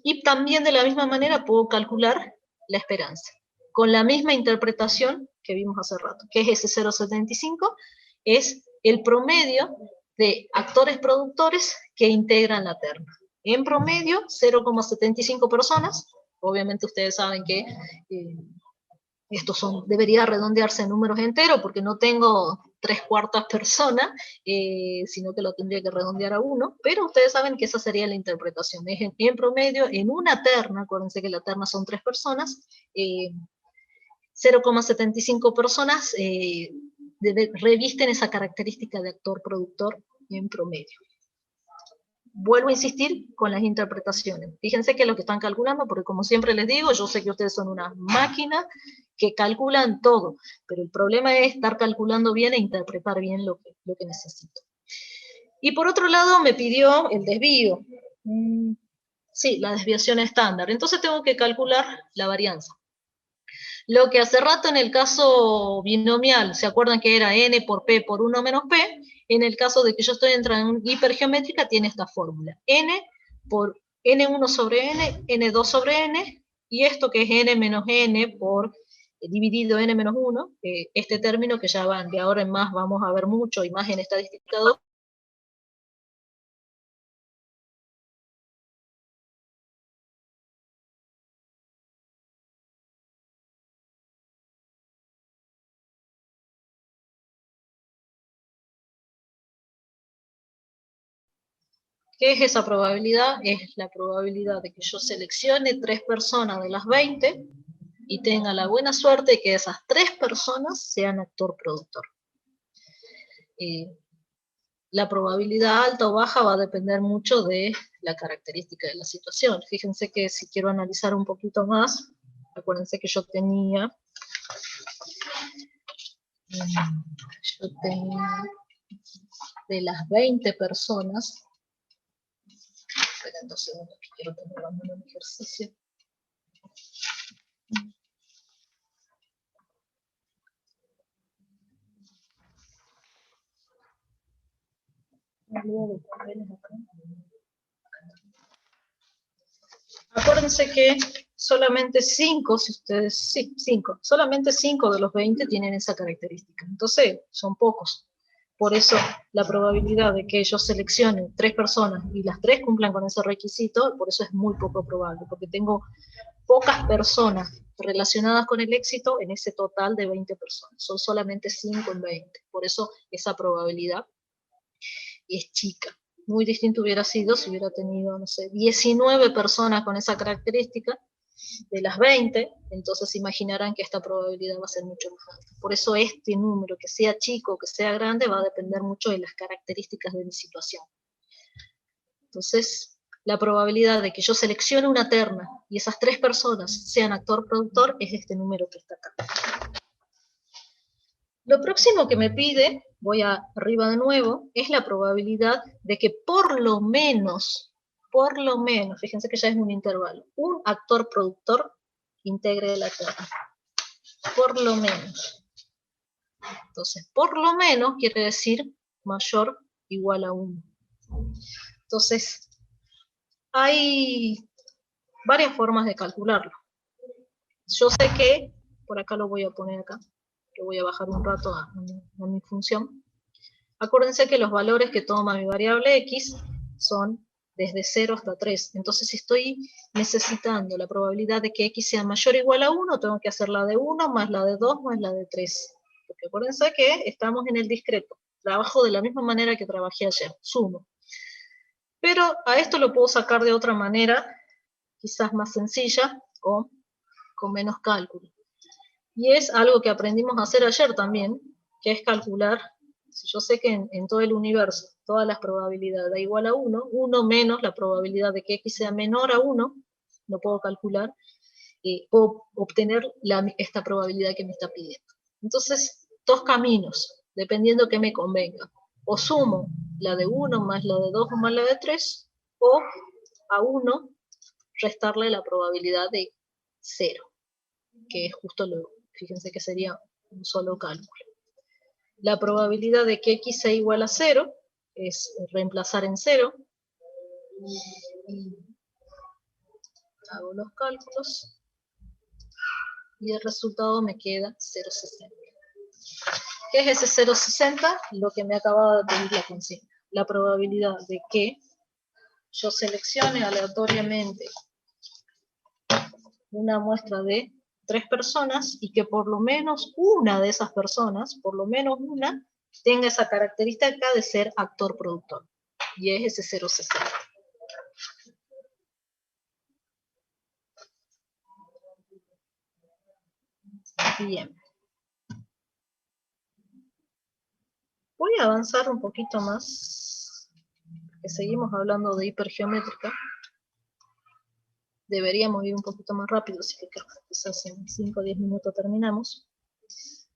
Y también de la misma manera puedo calcular la esperanza, con la misma interpretación que vimos hace rato, que es ese 0,75, es el promedio de actores productores que integran la terna. En promedio, 0,75 personas. Obviamente ustedes saben que estos debería redondearse en números enteros, porque no tengo 3/4 personas, sino que lo tendría que redondear a 1, pero ustedes saben que esa sería la interpretación. Es en promedio, en una terna, acuérdense que la terna son 3 personas, 0,75 personas revisten esa característica de actor-productor en promedio. Vuelvo a insistir con las interpretaciones. Fíjense que es lo que están calculando, porque como siempre les digo, yo sé que ustedes son una máquina que calculan todo, pero el problema es estar calculando bien e interpretar bien lo que necesito. Y por otro lado me pidió el desvío. Sí, la desviación estándar. Entonces tengo que calcular la varianza. Lo que hace rato en el caso binomial, ¿se acuerdan que era n por p por 1 menos p? En el caso de que yo estoy entrando en hipergeométrica, tiene esta fórmula. N por n1 sobre n, n2 sobre n, y esto que es n menos n por dividido n menos 1, este término que ya van, de ahora en más vamos a ver mucho, y más en estadística 2, ¿qué es esa probabilidad? Es la probabilidad de que yo seleccione 3 personas de las 20 y tenga la buena suerte de que esas 3 personas sean actor-productor. La probabilidad alta o baja va a depender mucho de la característica de la situación. Fíjense que si quiero analizar un poquito más, acuérdense que yo tenía de las 20 personas, esperen 2 segundos que quiero tener un ejercicio. Acuérdense que solamente 5, solamente 5 de los 20 tienen esa característica. Entonces, son pocos. Por eso, la probabilidad de que ellos seleccionen 3 personas y las 3 cumplan con ese requisito, por eso es muy poco probable, porque tengo pocas personas relacionadas con el éxito en ese total de 20 personas. Son solamente 5 en 20. Por eso, esa probabilidad es chica. Muy distinto hubiera sido si hubiera tenido, no sé, 19 personas con esa característica, de las 20, entonces imaginarán que esta probabilidad va a ser mucho más alta. Por eso este número, que sea chico o que sea grande, va a depender mucho de las características de mi situación. Entonces, la probabilidad de que yo seleccione una terna y esas 3 personas sean actor-productor es este número que está acá. Lo próximo que me pide, voy arriba de nuevo, es la probabilidad de que por lo menos, fíjense que ya es un intervalo, un actor-productor integre la terna. Por lo menos. Entonces, por lo menos quiere decir mayor o igual a 1. Entonces, hay varias formas de calcularlo. Yo sé que, por acá lo voy a poner acá, lo voy a bajar un rato a mi función. Acuérdense que los valores que toma mi variable x son desde 0 hasta 3. Entonces, si estoy necesitando la probabilidad de que x sea mayor o igual a 1, tengo que hacer la de 1 más la de 2 más la de 3. Porque acuérdense que estamos en el discreto. Trabajo de la misma manera que trabajé ayer, sumo. Pero a esto lo puedo sacar de otra manera, quizás más sencilla o con menos cálculo. Y es algo que aprendimos a hacer ayer también, que es calcular, si yo sé que en todo el universo todas las probabilidades da igual a 1, 1 menos la probabilidad de que x sea menor a 1, lo puedo calcular, puedo obtener esta probabilidad que me está pidiendo. Entonces, dos caminos, dependiendo que me convenga. O sumo la de 1 más la de 2 más la de 3, o a 1 restarle la probabilidad de 0, que es justo fíjense que sería un solo cálculo. La probabilidad de que x sea igual a 0 es reemplazar en 0. Y hago los cálculos. Y el resultado me queda 0,60. ¿Qué es ese 0,60? Lo que me acababa de pedir la consigna. La probabilidad de que yo seleccione aleatoriamente una muestra de 3 personas y que por lo menos una de esas personas, por lo menos una, tenga esa característica de ser actor-productor. Y es ese 0,60. Bien. Voy a avanzar un poquito más, que seguimos hablando de hipergeométrica. Deberíamos ir un poquito más rápido, así que quizás en 5 o 10 minutos terminamos.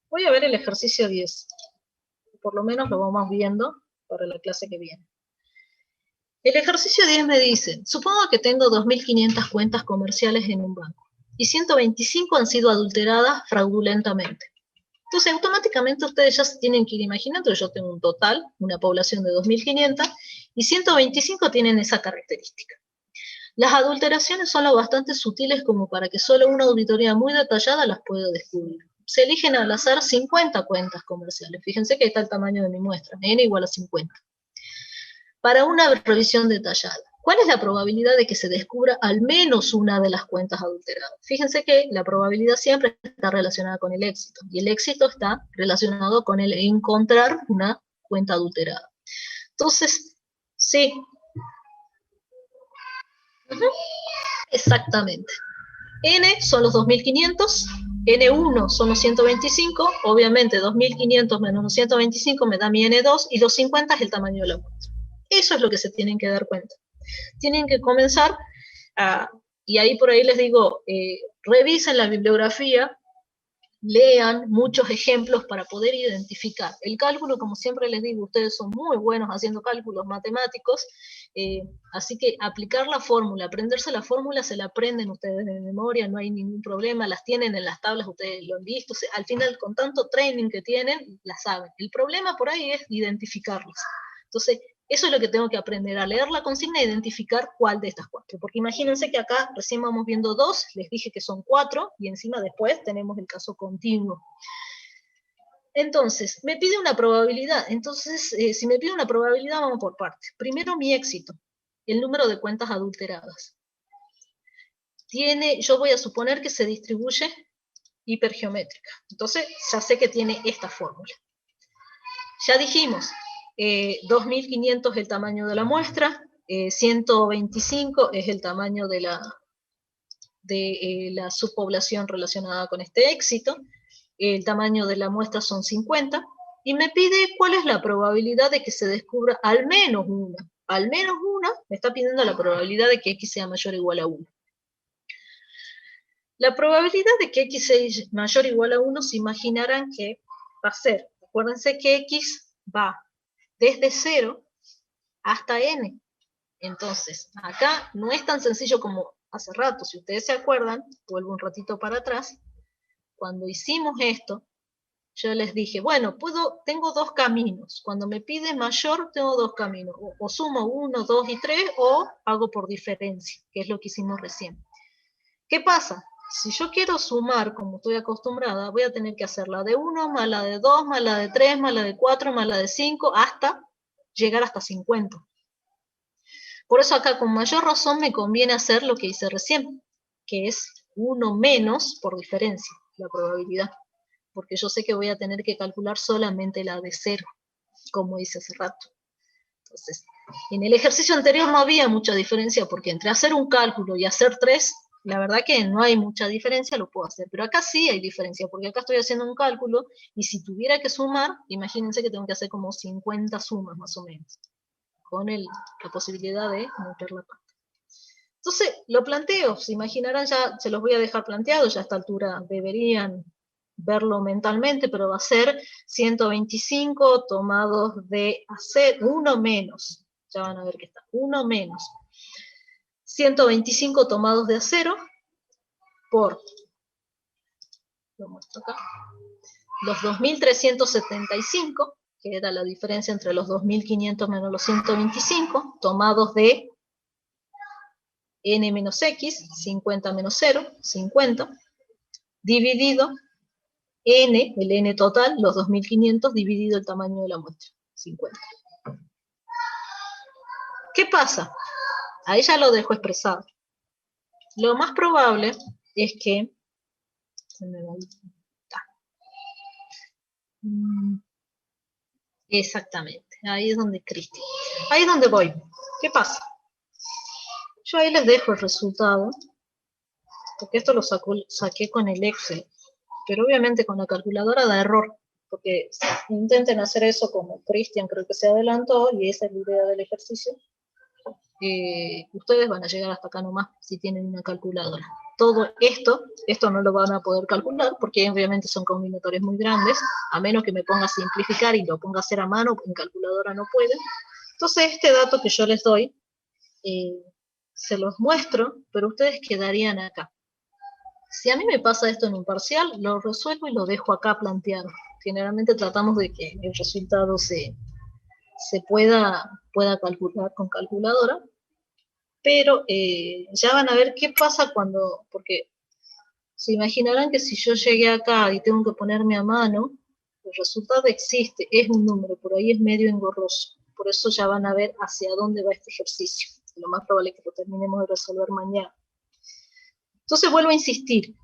Voy a ver el ejercicio 10. Por lo menos lo vamos viendo para la clase que viene. El ejercicio 10 me dice, supongo que tengo 2.500 cuentas comerciales en un banco y 125 han sido adulteradas fraudulentamente. Entonces, automáticamente ustedes ya se tienen que ir imaginando que yo tengo un total, una población de 2.500, y 125 tienen esa característica. Las adulteraciones son lo bastante sutiles como para que solo una auditoría muy detallada las pueda descubrir. Se eligen al azar 50 cuentas comerciales. Fíjense que ahí está el tamaño de mi muestra, n igual a 50. Para una revisión detallada, ¿cuál es la probabilidad de que se descubra al menos una de las cuentas adulteradas? Fíjense que la probabilidad siempre está relacionada con el éxito, y el éxito está relacionado con el encontrar una cuenta adulterada. Entonces, sí. Exactamente. N son los 2.500, N1 son los 125, obviamente 2.500 menos los 125 me da mi N2, y los 50 es el tamaño de la muestra. Eso es lo que se tienen que dar cuenta. Tienen que comenzar y ahí por ahí les digo, revisen la bibliografía, lean muchos ejemplos para poder identificar. El cálculo, como siempre les digo, ustedes son muy buenos haciendo cálculos matemáticos, así que aplicar la fórmula, aprenderse la fórmula, se la aprenden ustedes de memoria, no hay ningún problema, las tienen en las tablas, ustedes lo han visto, o sea, al final con tanto training que tienen, las saben. El problema por ahí es identificarlas. Entonces, eso es lo que tengo que aprender, a leer la consigna e identificar cuál de estas 4. Porque imagínense que acá recién vamos viendo 2, les dije que son 4, y encima después tenemos el caso continuo. Entonces, me pide una probabilidad. Entonces, si me pide una probabilidad, vamos por partes. Primero, mi éxito, el número de cuentas adulteradas. Yo voy a suponer que se distribuye hipergeométrica. Entonces, ya sé que tiene esta fórmula. Ya dijimos, 2.500 es el tamaño de la muestra, 125 es el tamaño de la subpoblación relacionada con este éxito, el tamaño de la muestra son 50, y me pide cuál es la probabilidad de que se descubra al menos una. Al menos una me está pidiendo la probabilidad de que x sea mayor o igual a 1. La probabilidad de que x sea mayor o igual a 1 se imaginarán que va a ser, acuérdense que x va desde 0 hasta n. Entonces, acá no es tan sencillo como hace rato. Si ustedes se acuerdan, vuelvo un ratito para atrás, cuando hicimos esto, yo les dije, bueno, tengo dos caminos. Cuando me pide mayor, tengo dos caminos. O sumo 1, 2 y 3, o hago por diferencia, que es lo que hicimos recién. ¿Qué pasa? Si yo quiero sumar, como estoy acostumbrada, voy a tener que hacer la de 1, más la de 2, más la de 3, más la de 4, más la de 5, hasta llegar hasta 50. Por eso acá con mayor razón me conviene hacer lo que hice recién, que es 1 menos por diferencia, la probabilidad. Porque yo sé que voy a tener que calcular solamente la de 0, como hice hace rato. Entonces, en el ejercicio anterior no había mucha diferencia, porque entre hacer un cálculo y hacer 3, la verdad que no hay mucha diferencia, lo puedo hacer. Pero acá sí hay diferencia, porque acá estoy haciendo un cálculo, y si tuviera que sumar, imagínense que tengo que hacer como 50 sumas más o menos, con la posibilidad de meter la pata. Entonces, lo planteo, se imaginarán, ya se los voy a dejar planteado, ya a esta altura deberían verlo mentalmente, pero va a ser 125 tomados de acero, 1 menos, ya van a ver que está, 1 menos, 125 tomados de acero por, lo muestro acá, los 2.375, que era la diferencia entre los 2.500 menos los 125, tomados de n menos x, 50 menos 0, 50, dividido n, el n total, los 2.500, dividido el tamaño de la muestra, 50. ¿Qué pasa? Ahí ya lo dejo expresado. Lo más probable es que... Exactamente, ahí es donde Cristi. Ahí es donde voy. ¿Qué pasa? Yo ahí les dejo el resultado, porque esto lo saqué con el Excel, pero obviamente con la calculadora da error, porque intenten hacer eso como Cristian creo que se adelantó, y esa es la idea del ejercicio. Ustedes van a llegar hasta acá nomás si tienen una calculadora. Todo esto no lo van a poder calcular, porque obviamente son combinatorios muy grandes, a menos que me ponga a simplificar y lo ponga a hacer a mano, en calculadora no pueden. Entonces este dato que yo les doy, se los muestro, pero ustedes quedarían acá. Si a mí me pasa esto en un parcial, lo resuelvo y lo dejo acá planteado. Generalmente tratamos de que el resultado se pueda calcular con calculadora, pero ya van a ver qué pasa cuando, porque se imaginarán que si yo llegué acá y tengo que ponerme a mano, el resultado existe, es un número, por ahí es medio engorroso. Por eso ya van a ver hacia dónde va este ejercicio. Lo más probable es que lo terminemos de resolver mañana. Entonces vuelvo a insistir,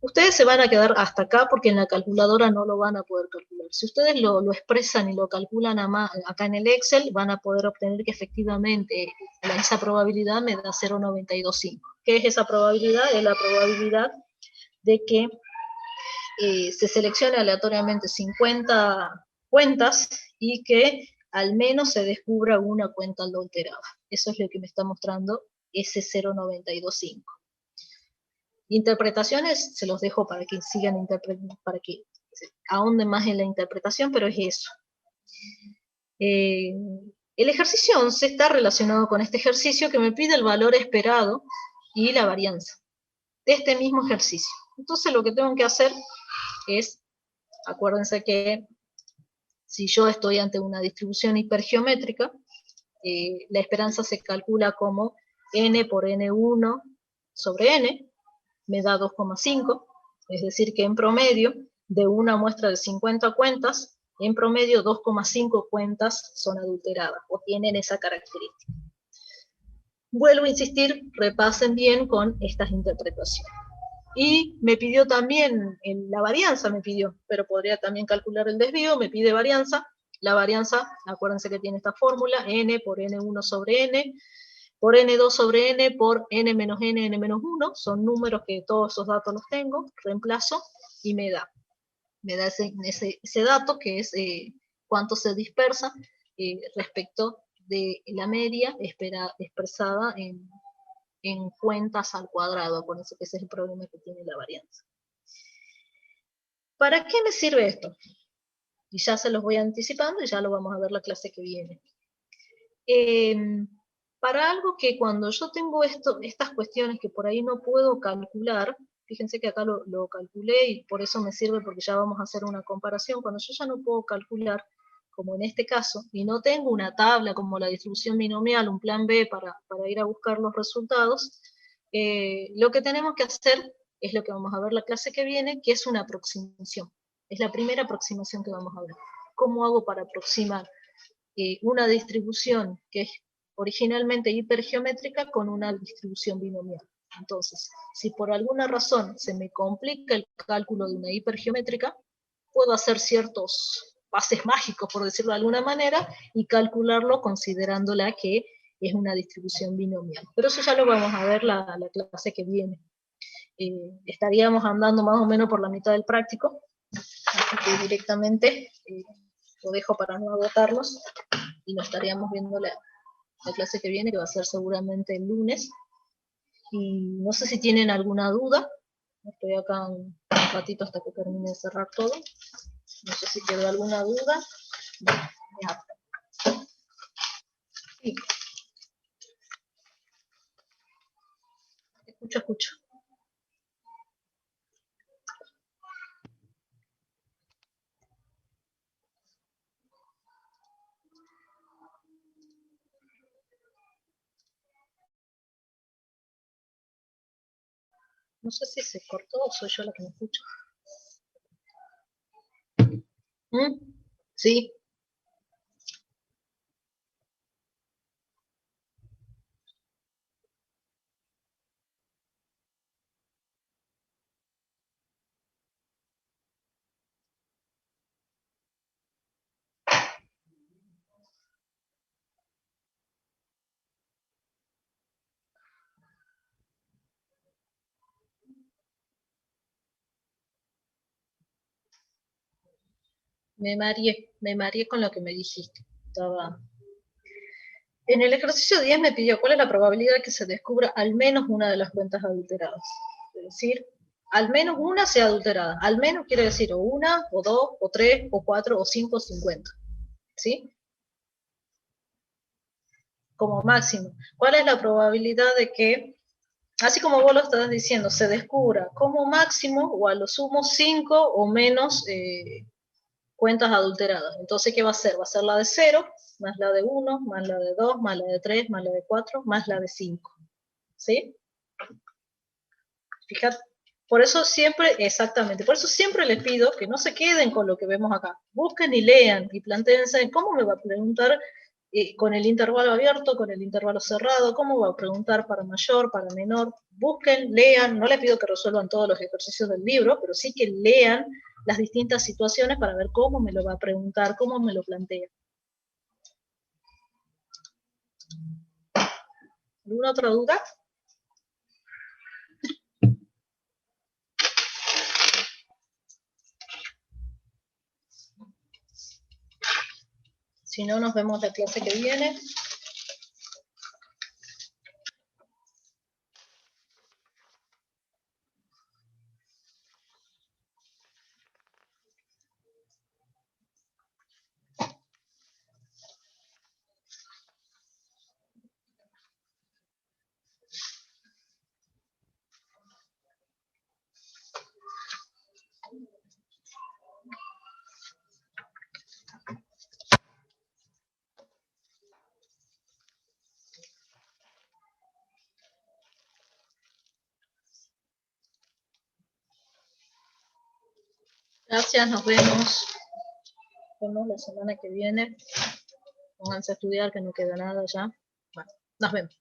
ustedes se van a quedar hasta acá porque en la calculadora no lo van a poder calcular. Si ustedes lo expresan y lo calculan acá en el Excel, van a poder obtener que efectivamente esa probabilidad me da 0,925. ¿Qué es esa probabilidad? Es la probabilidad de que se seleccione aleatoriamente 50 cuentas y que al menos se descubra una cuenta adulterada. Eso es lo que me está mostrando ese 0,925. Interpretaciones se los dejo para que sigan interpretando, para que ahonden más en la interpretación, pero es eso. El ejercicio 11 está relacionado con este ejercicio que me pide el valor esperado y la varianza de este mismo ejercicio. Entonces lo que tengo que hacer es, acuérdense que si yo estoy ante una distribución hipergeométrica, la esperanza se calcula como n por n1 sobre n, me da 2,5, es decir que en promedio, de una muestra de 50 cuentas, en promedio 2,5 cuentas son adulteradas, o tienen esa característica. Vuelvo a insistir, repasen bien con estas interpretaciones. Y me pidió también, la varianza me pidió, pero podría también calcular el desvío, me pide varianza. La varianza, acuérdense que tiene esta fórmula, n por n1 sobre n, por n2 sobre n, por n menos n, n menos 1, son números que todos esos datos los tengo, reemplazo y me da ese dato que es cuánto se dispersa respecto de la media expresada en cuentas al cuadrado. Acuérdense que ese es el problema que tiene la varianza. ¿Para qué me sirve esto? Y ya se los voy anticipando y ya lo vamos a ver la clase que viene. Para algo que cuando yo tengo estas cuestiones que por ahí no puedo calcular, fíjense que acá lo calculé y por eso me sirve porque ya vamos a hacer una comparación. Cuando yo ya no puedo calcular, como en este caso, y no tengo una tabla como la distribución binomial, un plan B para ir a buscar los resultados, lo que tenemos que hacer es lo que vamos a ver la clase que viene, que es una aproximación. Es la primera aproximación que vamos a ver. ¿Cómo hago para aproximar una distribución que es originalmente hipergeométrica con una distribución binomial? Entonces, si por alguna razón se me complica el cálculo de una hipergeométrica, puedo hacer ciertos pases mágicos, por decirlo de alguna manera, y calcularlo considerándola que es una distribución binomial. Pero eso ya lo vamos a ver la clase que viene. Estaríamos andando más o menos por la mitad del práctico, así que directamente lo dejo para no agotarlos, y nos estaríamos viendo la clase que viene, que va a ser seguramente el lunes. Y no sé si tienen alguna duda. Estoy acá un ratito hasta que termine de cerrar todo. No sé si quedó alguna duda. Sí. Escucho. No sé si se cortó o soy yo la que me escucho. Sí. Me mareé con lo que me dijiste. Estaba... En el ejercicio 10 me pidió cuál es la probabilidad de que se descubra al menos una de las cuentas adulteradas. Es decir, al menos una sea adulterada. Al menos quiere decir o una, o dos, o tres, o cuatro, o cinco, o 50. ¿Sí? Como máximo. ¿Cuál es la probabilidad de que, así como vos lo estás diciendo, se descubra como máximo o a lo sumo 5 o menos cuentas adulteradas? Entonces, ¿qué va a ser? Va a ser la de 0, más la de 1, más la de 2, más la de 3, más la de 4, más la de 5. ¿Sí? Fíjate. Por eso siempre, exactamente, por eso siempre les pido que no se queden con lo que vemos acá. Busquen y lean y plantéense cómo me va a preguntar con el intervalo abierto, con el intervalo cerrado, cómo va a preguntar para mayor, para menor. Busquen, lean, no les pido que resuelvan todos los ejercicios del libro, pero sí que lean las distintas situaciones para ver cómo me lo va a preguntar, cómo me lo plantea. ¿Alguna otra duda? Si no, nos vemos la clase que viene. Gracias, nos vemos. Nos vemos la semana que viene. Pónganse a estudiar, que no queda nada ya. Bueno, nos vemos.